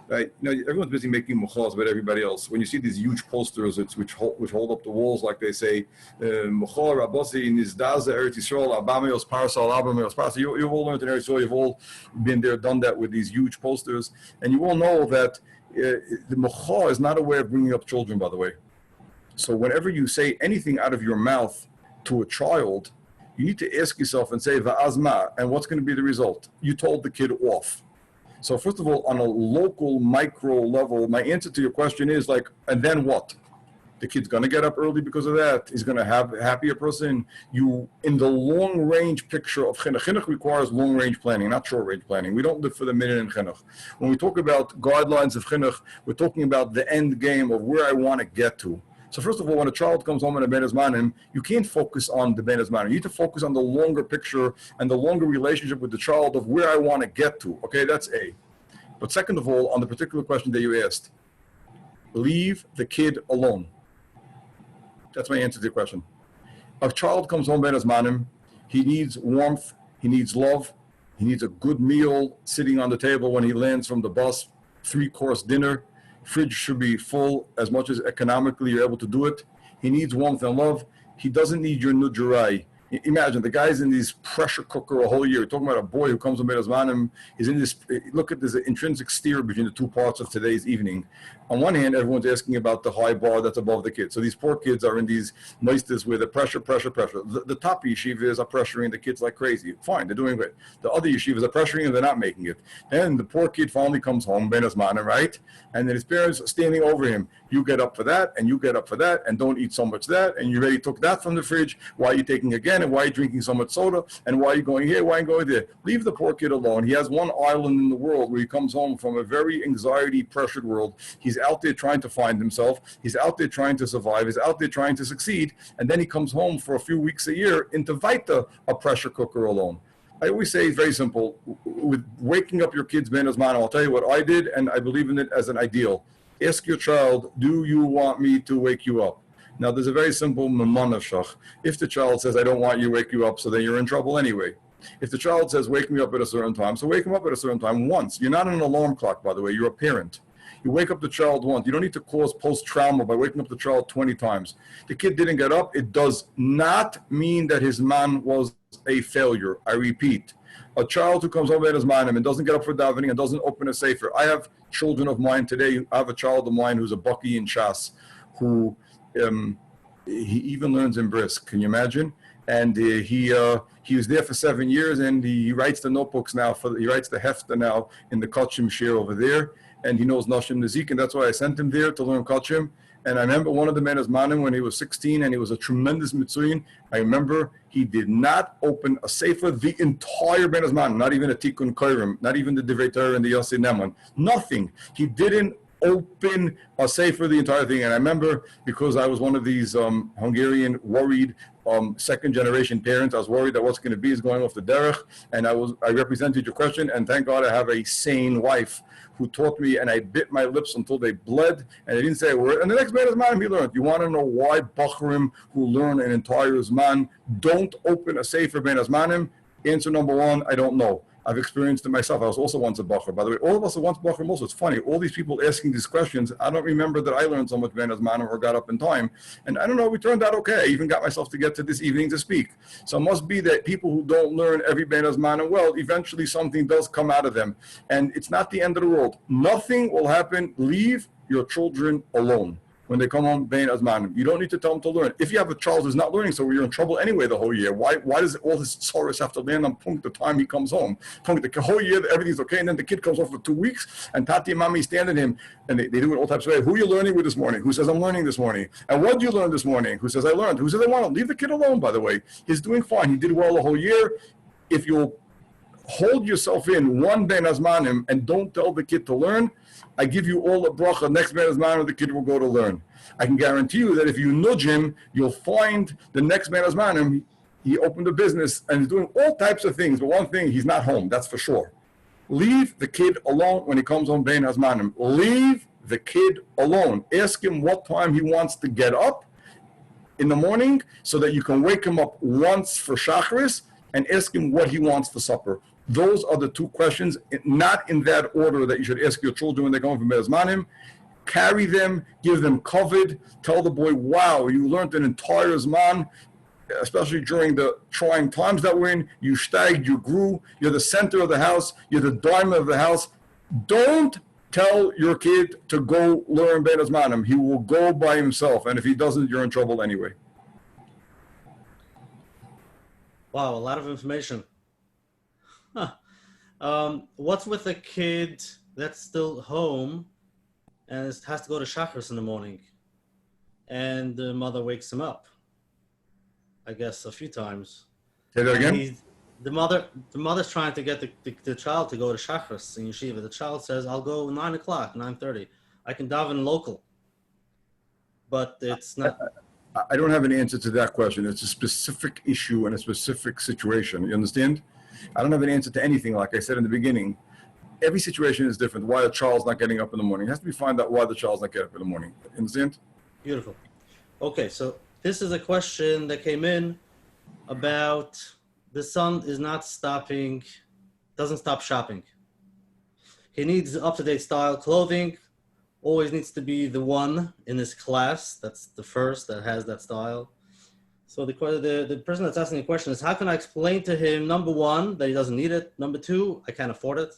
Right? You know, everyone's busy making machals about everybody else. When you see these huge posters which hold up the walls, like they say, Machal Rabasi Nizdaza Eretz Yisrael Abameos Parsal Abameos Parsal. You've all learned in Eretz Yisrael. You've all been there, done that with these huge posters, and you all know that the Machal is not a way of bringing up children, by the way. So whenever you say anything out of your mouth to a child, you need to ask yourself and say, va'azma, and what's going to be the result? You told the kid off. So first of all, on a local micro level, my answer to your question is like, and then what? The kid's going to get up early because of that. He's going to have a happier person. You, in the long range picture of chinuch, chinuch requires long range planning, not short range planning. We don't live for the minute in chinuch. When we talk about guidelines of chinuch, we're talking about the end game of where I want to get to. So first of all, when a child comes home in a Ben Azmanim, you can't focus on the Ben Azmanim. You need to focus on the longer picture and the longer relationship with the child of where I want to get to. Okay, that's A. But second of all, on the particular question that you asked, leave the kid alone. That's my answer to your question. A child comes home Ben Azmanim, he needs warmth, he needs love, he needs a good meal sitting on the table when he lands from the bus, 3-course dinner. Fridge should be full as much as economically you're able to do it. He needs warmth and love. He doesn't need your nujurai. Imagine the guy's in this pressure cooker a whole year. You're talking about a boy who comes to Be'ezmanim. He's in this. Look at this intrinsic steer between the two parts of today's evening. On one hand, everyone's asking about the high bar that's above the kids. So these poor kids are in these moistus where the pressure. The top yeshivas are pressuring the kids like crazy. Fine, they're doing great. The other yeshivas are pressuring and they're not making it. Then the poor kid finally comes home, Be'ezmanim, right? And then his parents are standing over him. You get up for that, and you get up for that, and don't eat so much that, and you already took that from the fridge. Why are you taking again? And why are you drinking so much soda? And why are you going here? Why are you going there? Leave the poor kid alone. He has one island in the world where he comes home from a very anxiety-pressured world. He's out there trying to find himself. He's out there trying to survive. He's out there trying to succeed. And then he comes home for a few weeks a year into Vita, a pressure cooker alone. I always say it's very simple. With waking up your kids, Ben Azman, I'll tell you what I did, and I believe in it as an ideal. Ask your child, do you want me to wake you up? Now, there's a very simple mamanashach. If the child says, I don't want you to wake you up, so then you're in trouble anyway. If the child says, wake me up at a certain time, so wake him up at a certain time once. You're not an alarm clock, by the way. You're a parent. You wake up the child once. You don't need to cause post-trauma by waking up the child 20 times. The kid didn't get up. It does not mean that his man was a failure. I repeat. A child who comes home at his man and doesn't get up for davening and doesn't open a sefer. I have children of mine today. I have a child of mine who's a Bucky in Shas, who he even learns in brisk. Can you imagine? And he was there for 7 years, and he writes the notebooks now. He writes the hefta now in the Kachim shir over there, and he knows Nashim Nezik, and that's why I sent him there to learn Kachim. And I remember one of the men as manim when he was 16, and he was a tremendous mitzuyin. I remember he did not open a sefer the entire ben as manim, not even a tikkun koirim, not even the divrei Torah and the Yossi Neman, nothing. He didn't open a sefer the entire thing. And I remember, because I was one of these Hungarian worried second generation parents, I was worried that what's going to be is going off the derech, and I represented your question, and thank God I have a sane wife who taught me, and I bit my lips until they bled, and I didn't say a word. And the next man is man, he learned. You want to know why Bochurim who learn an entire Zman don't open a sefer ben Zmanim? Answer number one, I don't know. I've experienced it myself. I was also once a Bocher. By the way, all of us are once Bocher also. It's funny. All these people asking these questions, I don't remember that I learned so much Ben Azmanim or got up in time. And I don't know, we turned out okay. I even got myself to get to this evening to speak. So it must be that people who don't learn every Ben Azmanim well, eventually something does come out of them. And it's not the end of the world. Nothing will happen. Leave your children alone when they come home, bein azmanim. You don't need to tell them to learn. If you have a child who's not learning, so you're in trouble anyway the whole year. Why does all this tzoros have to land on Punk the time he comes home? Punk the whole year, everything's okay, and then the kid comes home for 2 weeks, and Tati and Mommy standing him, and they do it all types of ways. Who are you learning with this morning? Who says, I'm learning this morning? And what did you learn this morning? Who says, I learned? Who says, I want to? Leave the kid alone, by the way. He's doing fine. He did well the whole year. If you'll hold yourself in one ben azmanim and don't tell the kid to learn, I give you all the bracha. Next ben azmanim, the kid will go to learn. I can guarantee you that if you nudge him, you'll find the next ben azmanim, he opened a business and he's doing all types of things. But one thing, he's not home, that's for sure. Leave the kid alone when he comes home ben azmanim. Leave the kid alone. Ask him what time he wants to get up in the morning so that you can wake him up once for shacharis and ask him what he wants for supper. Those are the two questions, not in that order that you should ask your children when they come home from Bezmanim. Carry them, give them covet, tell the boy, wow, you learned an entire Zman, especially during the trying times that we're in. You stagged, you grew, you're the center of the house, you're the diamond of the house. Don't tell your kid to go learn Ben Azmanim. He will go by himself, and if he doesn't, you're in trouble anyway. Wow, a lot of information. Huh. What's with a kid that's still home and has to go to Shachris in the morning, and the mother wakes him up? I guess a few times. Say that again? The mother's trying to get the child to go to Shachris in yeshiva. The child says, "I'll go 9 o'clock, 9:30. I can daven local." But it's not. I don't have an answer to that question. It's a specific issue and a specific situation. You understand? I don't have an answer to anything. Like I said in the beginning, every situation is different. Why a child's not getting up in the morning? It has to be found out why the child's not getting up in the morning. You understand? Beautiful. Okay, so this is a question that came in about the son is not stopping, doesn't stop shopping. He needs up-to-date style clothing, always needs to be the one in his class. That's the first that has that style. So the person that's asking the question is, how can I explain to him, number one, that he doesn't need it, number two, I can't afford it,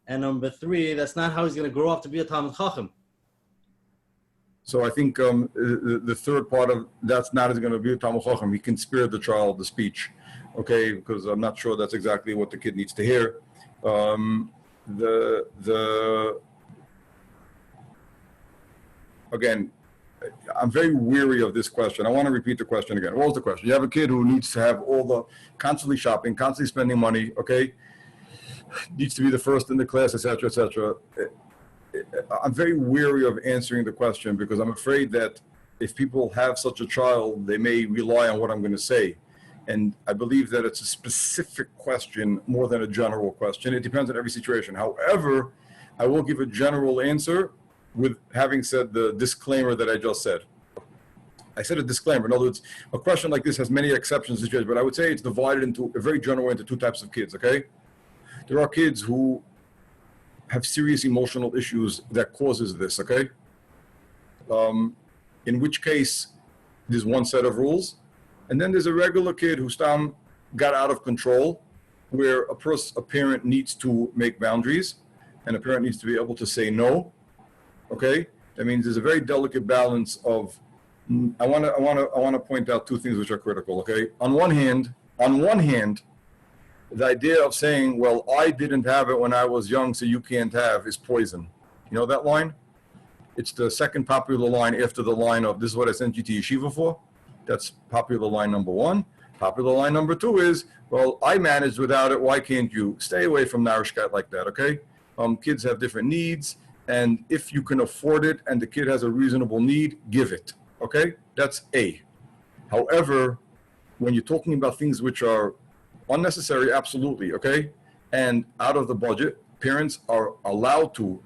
and number three, that's not how he's going to grow up to be a Talmid Chacham. So I think the third part of that's not going to be a Talmid Chacham. He can spare the child the speech, okay? Because I'm not sure that's exactly what the kid needs to hear. Again, I'm very weary of this question. I want to repeat the question again. What was the question? You have a kid who needs to have all the constantly shopping, constantly spending money, okay? Needs to be the first in the class, etc., etc. I'm very weary of answering the question because I'm afraid that if people have such a child, they may rely on what I'm going to say. And I believe that it's a specific question more than a general question. It depends on every situation. However, I will give a general answer with having said the disclaimer that I just said. I said a disclaimer. In other words, a question like this has many exceptions to judge, but I would say it's divided into a very general way into two types of kids, okay? There are kids who have serious emotional issues that causes this, okay? In which case, there's one set of rules. And then there's a regular kid who got out of control, where a parent needs to make boundaries, and a parent needs to be able to say no, okay? That means there's a very delicate balance of, I want to point out two things which are critical, okay? On one hand, the idea of saying, well, I didn't have it when I was young, so you can't have, is poison. You know that line? It's the second popular line after the line of, this is what I sent you to yeshiva for. That's popular line number one. Popular line number two is, well, I managed without it, why can't you? Stay away from narishkeit like that, okay? Kids have different needs, and if you can afford it and the kid has a reasonable need, give it, okay? That's A. However, when you're talking about things which are unnecessary, absolutely, okay? And out of the budget, parents are allowed to,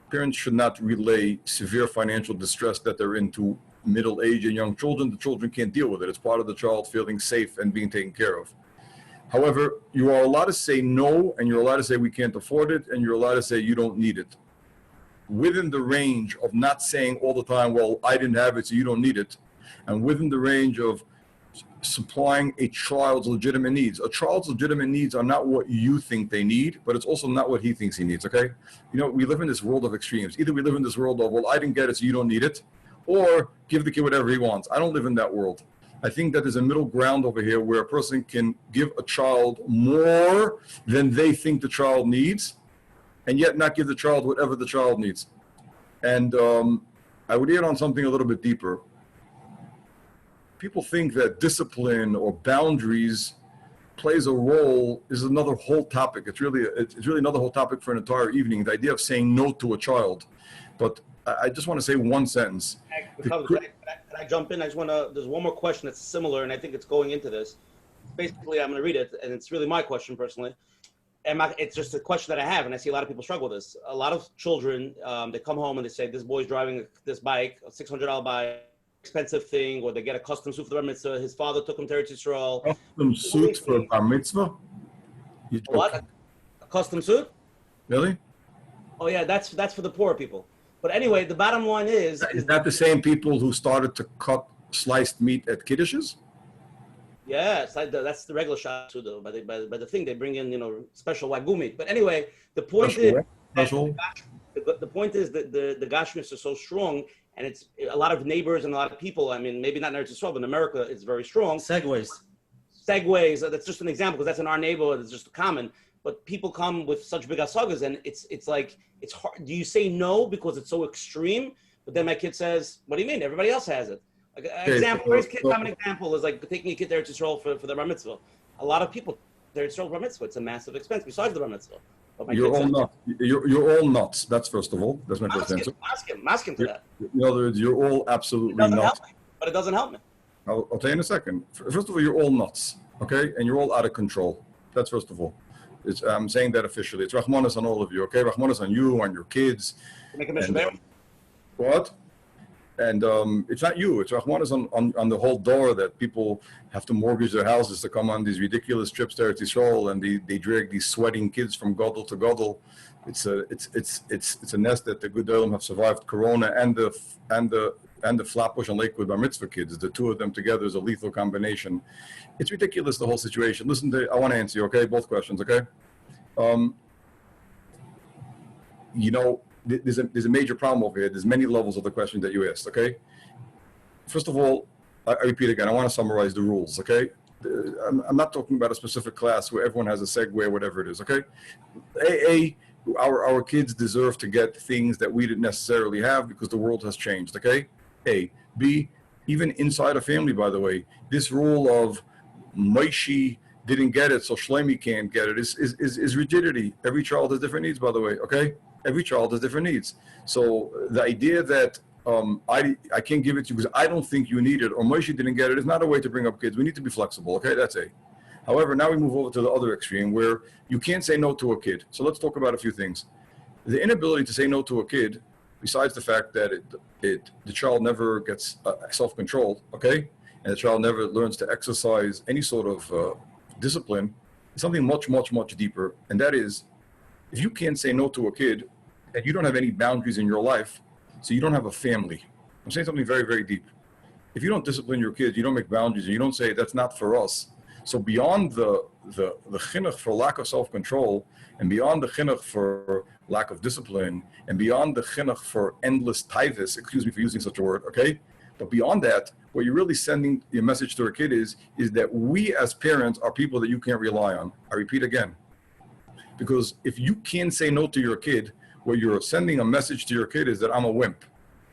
parents should not relay severe financial distress that they're into middle age and young children. The children can't deal with it. It's part of the child feeling safe and being taken care of. However, you are allowed to say no, and you're allowed to say we can't afford it, and you're allowed to say you don't need it. Within the range of not saying all the time, well, I didn't have it, so you don't need it, and within the range of supplying a child's legitimate needs. A child's legitimate needs are not what you think they need, but it's also not what he thinks he needs, okay? You know, we live in this world of extremes. Either we live in this world of, well, I didn't get it, so you don't need it, or give the kid whatever he wants. I don't live in that world. I think that there's a middle ground over here where a person can give a child more than they think the child needs, and yet not give the child whatever the child needs. And I would add on something a little bit deeper. People think that discipline or boundaries plays a role is another whole topic. It's really another whole topic for an entire evening, the idea of saying no to a child. But I just want to say one sentence. Can I jump in? There's one more question that's similar, and I think it's going into this. Basically, I'm going to read it, and it's really my question personally. It's just a question that I have, and I see a lot of people struggle with this. A lot of children, they come home and they say, this boy's driving this bike, a $600 bike, expensive thing, or they get a custom suit for the bar mitzvah. His father took him to Eretz Yisrael. Custom suit for a bar mitzvah? What? A custom suit? Really? Oh yeah, that's for the poor people. But anyway, the bottom line is that the same people who started to cut sliced meat at kiddushes? Yeah, that's the regular shop too, though. By the thing, they bring in special wagyu meat. But anyway, the point the point is that the gashmis are so strong, and it's a lot of neighbors and a lot of people. I mean, maybe not in Eretz Yisrael, but in America, it's very strong. Segways. That's just an example because that's in our neighborhood. It's just common. But people come with such big asagas, and it's like, it's hard. Do you say no because it's so extreme? But then my kid says, "What do you mean? Everybody else has it." Like common example is like taking a kid to Eretz Yisrael for the bar mitzvah. A lot of people Eretz Yisrael bar mitzvah. It's a massive expense besides the bar mitzvah. You're all nuts. You're all nuts. That's first of all. That's my first answer. Ask him to that. In other words, you're all absolutely nuts. But it doesn't help me. I'll tell you in a second. First of all, you're all nuts, okay? And you're all out of control. That's first of all. I'm saying that officially. It's Rahmanas on all of you, okay? Rahmanas on you, on your kids. What? And it's not you. It's Rahmanas on the whole door that people have to mortgage their houses to come on these ridiculous trips to Eretz Yisrael, and they drag these sweating kids from Gadol to Gadol. It's a nest that the good Olam have survived Corona and the Flatbush and Lakewood Bar Mitzvah kids. The two of them together is a lethal combination. It's ridiculous, the whole situation. Listen, I want to answer you, okay? Both questions, okay? There's a major problem over here. There's many levels of the question that you asked, okay? First of all, I repeat again, I want to summarize the rules, okay? I'm not talking about a specific class where everyone has a segue or whatever it is, okay? Our kids deserve to get things that we didn't necessarily have because the world has changed, okay? A. B, even inside a family, by the way, this rule of Maishi didn't get it, so Shlomi can't get it is rigidity. Every child has different needs, by the way, okay? Every child has different needs. So the idea that I can't give it to you because I don't think you need it, or Maishi didn't get it, is not a way to bring up kids. We need to be flexible, okay? That's A. However, now we move over to the other extreme where you can't say no to a kid. So let's talk about a few things. The inability to say no to a kid besides the fact that the child never gets self-control, okay, and the child never learns to exercise any sort of discipline, is something much, much, much deeper. And that is, if you can't say no to a kid and you don't have any boundaries in your life, so you don't have a family. I'm saying something very, very deep. If you don't discipline your kids, you don't make boundaries, and you don't say that's not for us. So beyond the chinuch for lack of self-control, and beyond the chinuch for lack of discipline, and beyond the chinuch for endless taivas, excuse me for using such a word, okay? But beyond that, what you're really sending your message to a kid is that we as parents are people that you can't rely on. I repeat again. Because if you can't say no to your kid, what you're sending a message to your kid is that I'm a wimp.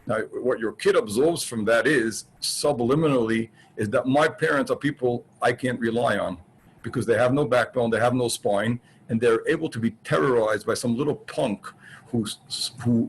Now, what your kid absorbs from that is, subliminally, is that my parents are people I can't rely on because they have no backbone, they have no spine, and they're able to be terrorized by some little punk who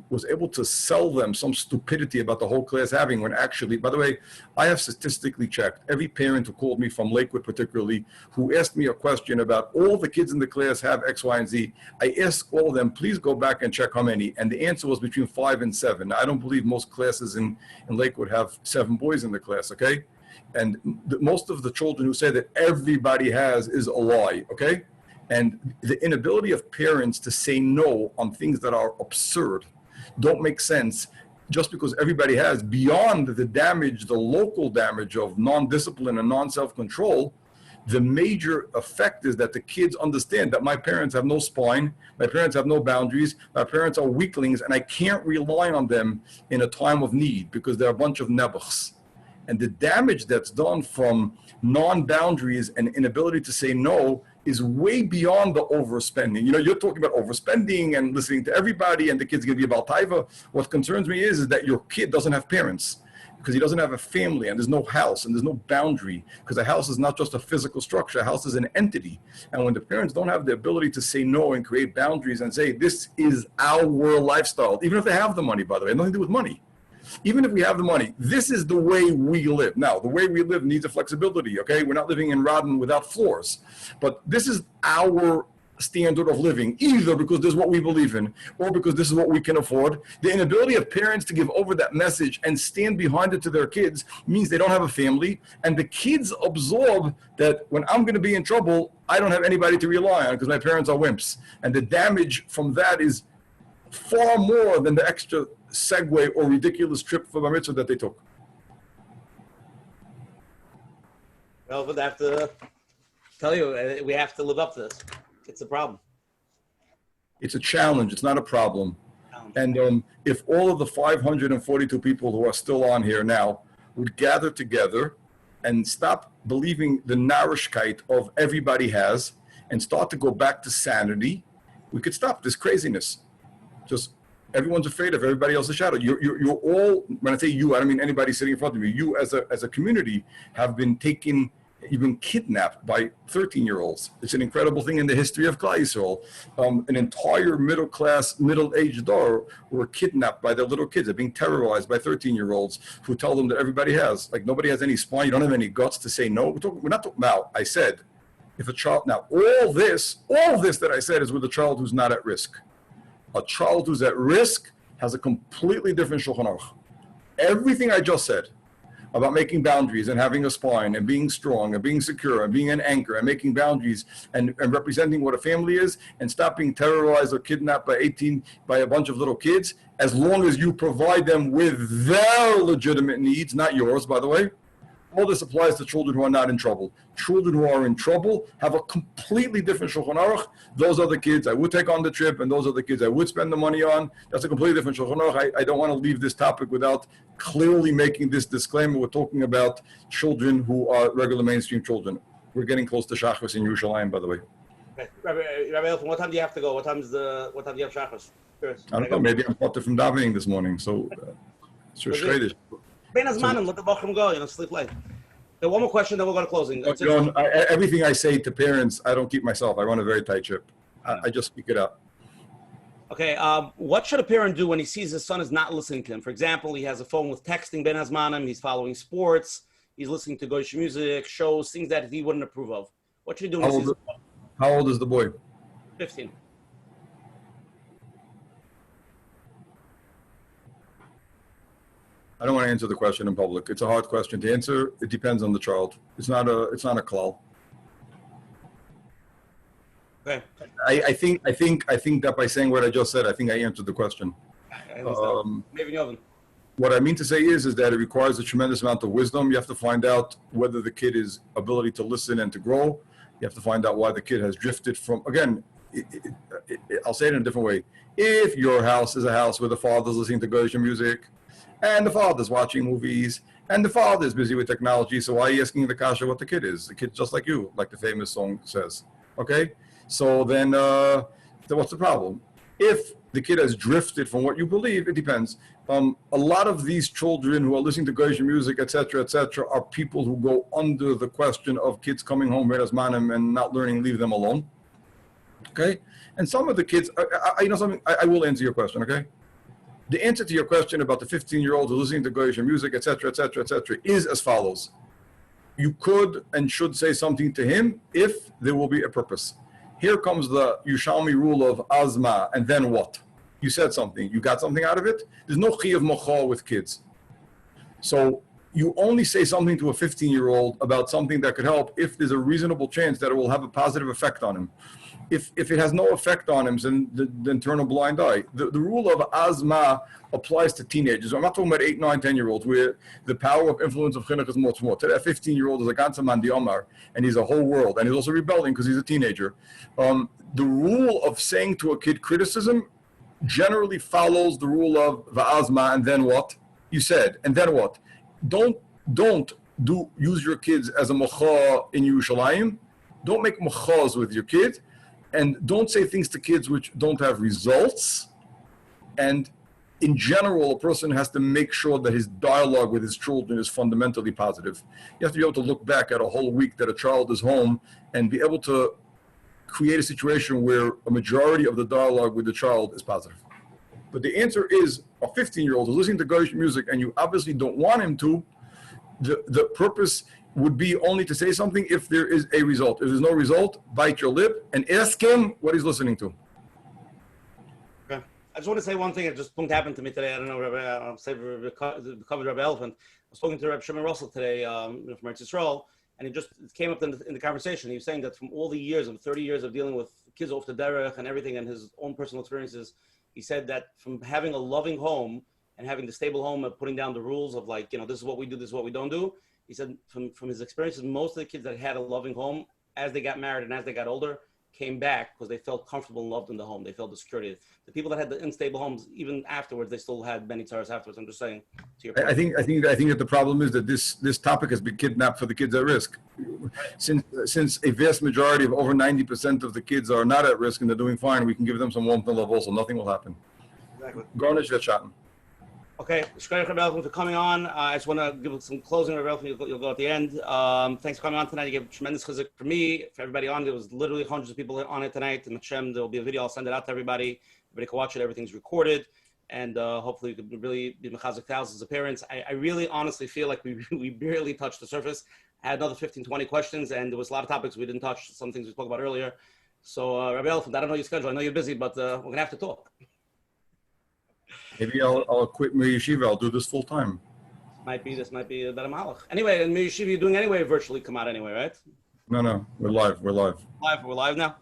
was able to sell them some stupidity about the whole class having, when actually, by the way, I have statistically checked every parent who called me from Lakewood particularly, who asked me a question about all the kids in the class have X, Y, and Z. I asked all of them, please go back and check how many. And the answer was between 5 and 7. Now, I don't believe most classes in Lakewood have 7 boys in the class, okay? And most of the children who say that everybody has is a lie, okay? And the inability of parents to say no on things that are absurd, don't make sense, just because everybody has, beyond the damage, the local damage of non-discipline and non-self-control, the major effect is that the kids understand that my parents have no spine, my parents have no boundaries, my parents are weaklings, and I can't rely on them in a time of need because they're a bunch of nebuchs. And the damage that's done from non-boundaries and inability to say no is way beyond the overspending. You know, you're talking about overspending and listening to everybody and the kid's gonna be about taiva. What concerns me is that your kid doesn't have parents because he doesn't have a family and there's no house and there's no boundary, because a house is not just a physical structure, a house is an entity. And when the parents don't have the ability to say no and create boundaries and say, this is our lifestyle, even if they have the money, by the way, nothing to do with money. Even if we have the money, this is the way we live. Now, the way we live needs a flexibility, okay? We're not living in Rodden without floors. But this is our standard of living, either because this is what we believe in or because this is what we can afford. The inability of parents to give over that message and stand behind it to their kids means they don't have a family. And the kids absorb that when I'm going to be in trouble, I don't have anybody to rely on because my parents are wimps. And the damage from that is far more than the extra segue or ridiculous trip for bar mitzvah that they took. Well, but I have to tell you, we have to live up to this. It's a problem. It's a challenge. It's not a problem. And if all of the 542 people who are still on here now would gather together and stop believing the narishkeit of everybody has and start to go back to sanity, we could stop this craziness. Just everyone's afraid of everybody else's shadow. You're all, when I say you, I don't mean anybody sitting in front of you. You as a community have been taken, you've been kidnapped by 13-year-olds. It's an incredible thing in the history of Klal Yisrael. An entire middle-class, middle-aged dor were kidnapped by their little kids. They're being terrorized by 13-year-olds who tell them that everybody has. Like, nobody has any spine. You don't have any guts to say no. We're not talking about, I said, if a child, now all this that I said is with a child who's not at risk. A child who's at risk has a completely different Shulchan Aruch. Everything I just said about making boundaries and having a spine and being strong and being secure and being an anchor and making boundaries and representing what a family is and stop being terrorized or kidnapped by a bunch of little kids, as long as you provide them with their legitimate needs, not yours, by the way. All this applies to children who are not in trouble. Children who are in trouble have a completely different Shulchan Aruch. Those are the kids I would take on the trip, and those are the kids I would spend the money on. That's a completely different Shulchan Aruch. I don't want to leave this topic without clearly making this disclaimer. We're talking about children who are regular mainstream children. We're getting close to Shachris in Yerushalayim, by the way. Okay. Rabbi Elefant, what time do you have to go? What time do you have Shachris? I don't know. Maybe I'm part from davening this morning, so it's your straight. Ben Azmanim, let the Bochurim go, sleep late. Then one more question, then we'll go to closing. Everything I say to parents, I don't keep myself. I run a very tight ship. I just speak it out. Okay, what should a parent do when he sees his son is not listening to him? For example, he has a phone with texting Ben Azmanim, he's following sports, he's listening to Goyish music, shows, things that he wouldn't approve of. What should he do when he sees How old is the boy? 15. I don't want to answer the question in public. It's a hard question to answer. It depends on the child. It's not a klal. Okay. I think that by saying what I just said, I think I answered the question. Maybe Yovan. What I mean to say is that it requires a tremendous amount of wisdom. You have to find out whether the kid is ability to listen and to grow. You have to find out why the kid has drifted from, again, I'll say it in a different way. If your house is a house where the father's listening to Gershon music, and the father's watching movies, and the father's busy with technology, so why are you asking the kasha what the kid is? The kid's just like you, like the famous song says. Okay? So then what's the problem? If the kid has drifted from what you believe, it depends. A lot of these children who are listening to Gershon music, etc., are people who go under the question of kids coming home with asmanim and not learning, leave them alone. Okay? And some of the kids, you know something, I will answer your question, okay? The answer to your question about the 15-year-old who's listening to Gershon music, etc., is as follows. You could and should say something to him if there will be a purpose. Here comes the Yerushalmi rule of Azma, and then what? You said something. You got something out of it? There's no chiyuv mochal with kids. So you only say something to a 15-year-old about something that could help if there's a reasonable chance that it will have a positive effect on him. If it has no effect on him, then turn a blind eye. The rule of Azma applies to teenagers. I'm not talking about 8, 9, 10-year-olds where the power of influence of chinuch is much more. Today, a 15-year-old is a ganza man di Omar, and he's a whole world, and he's also rebelling because he's a teenager. The rule of saying to a kid criticism generally follows the rule of Va'azma, and then what? You said, and then what? Don't use your kids as a mocha in Yerushalayim. Don't make mochas with your kid. And don't say things to kids which don't have results. And in general, a person has to make sure that his dialogue with his children is fundamentally positive. You have to be able to look back at a whole week that a child is home and be able to create a situation where a majority of the dialogue with the child is positive. But the answer is a 15-year-old who's listening to Gershon music and you obviously don't want him to, the purpose would be only to say something if there is a result. If there's no result, bite your lip and ask him what he's listening to. Okay. I just want to say one thing that just happened to me today. I don't know, I'll say the covered Rabbi Elefant. I was talking to Rabbi Shimon Russell today from Eretz Yisrael, and it came up in the conversation. He was saying that from all the years of 30 years of dealing with kids off the derech and everything and his own personal experiences, he said that from having a loving home and having the stable home and putting down the rules of like, this is what we do, this is what we don't do. He said from his experiences, most of the kids that had a loving home, as they got married and as they got older, came back because they felt comfortable and loved in the home. They felt the security. The people that had the unstable homes, even afterwards, they still had many tzaras afterwards. I'm just saying. To your point. I think that the problem is that this topic has been kidnapped for the kids at risk. Since a vast majority of over 90% of the kids are not at risk and they're doing fine, we can give them some warmth and love also. Nothing will happen. Exactly. Garnish that shot. Okay, Shkoyach Rabbi Elefant for coming on. I just want to give some closing, Rabbi Elefant, you'll go at the end. Thanks for coming on tonight. You gave tremendous chizuk for me, for everybody on. There was literally hundreds of people on it tonight. And Menachem, there will be a video. I'll send it out to everybody. Everybody can watch it. Everything's recorded. And hopefully you can really be mechazik thousands of parents. I really honestly feel like we barely touched the surface. I had another 15, 20 questions, and there was a lot of topics we didn't touch, some things we spoke about earlier. So, Rabbi Elefant, I don't know your schedule. I know you're busy, but we're going to have to talk. Maybe I'll quit my yeshiva. I'll do this full time. This might be a better malach. Anyway, in yeshiva you're doing anyway, virtually come out anyway, right? No, we're live. We're live now.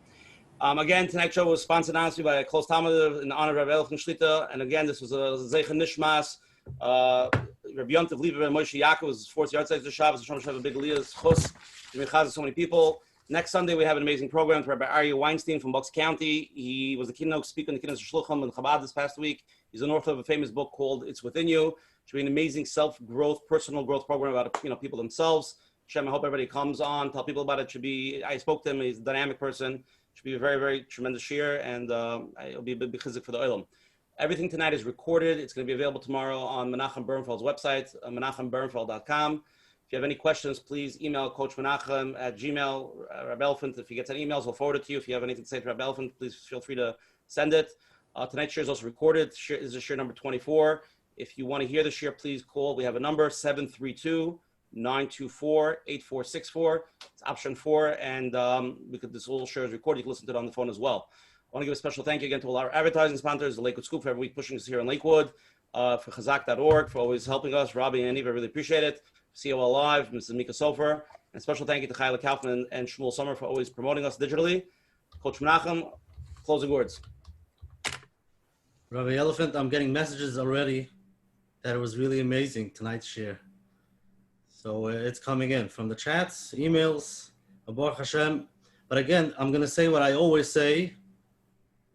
Again, tonight's show was sponsored honestly by a close Talmud in honor of Rabbi Elefant Shlit. And again, this was a Zeichen Nishmas. Rabbi Yosef Elefant and Moshe Yaakov was 4th yard size of Shabbos. Hashem Shem Big Elias Chus. So many people. Next Sunday, we have an amazing program with Rabbi Aryeh Weinstein from Bucks County. He was the keynote speaker in the keynote of Shluchim in Chabad this past week. He's an author of a famous book called It's Within You. It should be an amazing self-growth, personal growth program about people themselves. Shem, I hope everybody comes on, tell people about it. I spoke to him, he's a dynamic person. It should be a very, very tremendous shir, and it'll be a big chizuk for the olam. Everything tonight is recorded. It's going to be available tomorrow on Menachem Bernfeld's website, menachembernfeld.com. If you have any questions, please email Coach Menachem at Gmail, Rabbi Elefant. If he gets any emails, we'll forward it to you. If you have anything to say to Rabbi Elefant, please feel free to send it. Tonight's share is also recorded. This is share number 24. If you want to hear the share, please call. We have a number, 732-924-8464. It's option 4, and this whole share is recorded. You can listen to it on the phone as well. I want to give a special thank you again to all our advertising sponsors, the Lakewood Scoop, for every week pushing us here in Lakewood. for chazak.org, for always helping us. Robbie and Eva, really appreciate it. COL Live, Mrs. Mika Sofer. And special thank you to Chayla Kaufman and Shmuel Sommer for always promoting us digitally. Coach Menachem, closing words. Rabbi Elefant, I'm getting messages already that it was really amazing, tonight's share. So it's coming in from the chats, emails, Baruch Hashem. But again, I'm going to say what I always say,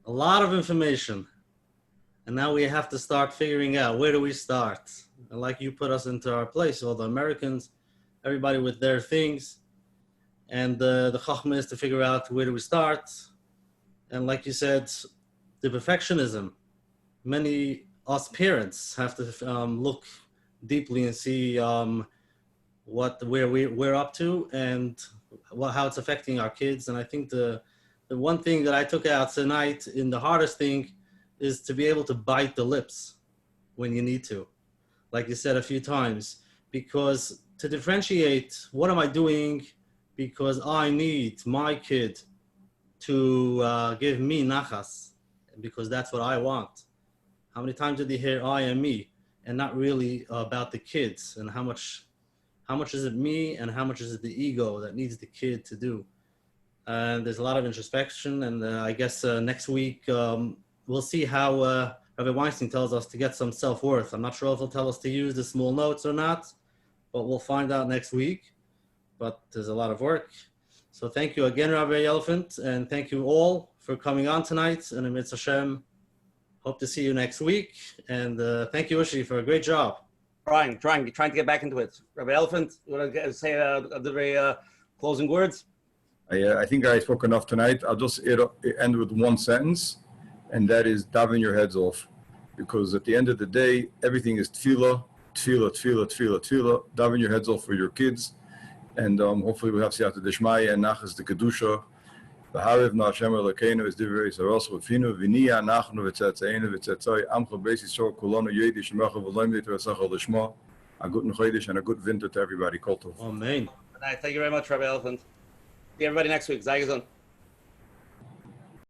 a lot of information. And now we have to start figuring out, where do we start? And like you put us into our place, all the Americans, everybody with their things. And the chachma is to figure out, where do we start? And like you said, the perfectionism. Many us parents have to look deeply and see where we're up to and how it's affecting our kids. And I think the one thing that I took out tonight in the hardest thing is to be able to bite the lips when you need to, like you said a few times, because to differentiate, what am I doing because I need my kid to give me nachas, because that's what I want. How many times did you hear I am me, and not really about the kids, and how much is it me and how much is it the ego that needs the kid to do? And there's a lot of introspection, and I guess next week we'll see how Rabbi Weinstein tells us to get some self-worth. I'm not sure if he'll tell us to use the small notes or not, but we'll find out next week. But there's a lot of work. So thank you again, Rabbi Elefant, and thank you all for coming on tonight. And Amid Hashem, hope to see you next week. And thank you, Usher, for a great job. Trying to get back into it. Rabbi Elefant, you want to say the very closing words? I think I spoke enough tonight. I'll just end with one sentence, and that is daven your heads off. Because at the end of the day, everything is tefillah, tefillah, tefillah, tefillah, tefillah. Daven your heads off for your kids. And hopefully we'll have siyata d'shmaya and nachas de kedusha. V'hariv na Hashem Elokeinu es divrei saros v'finu v'niya nachnu v'tzetzeinu v'tzetzoi amcha beis Yisrael kulonu yedi shemecha v'loim d'etu v'sachal d'shmo. A good chodesh and a good winter to everybody. Kol tov. Amen. Good night. Thank you very much, Rabbi Elefant. See everybody next week. Zay gezond.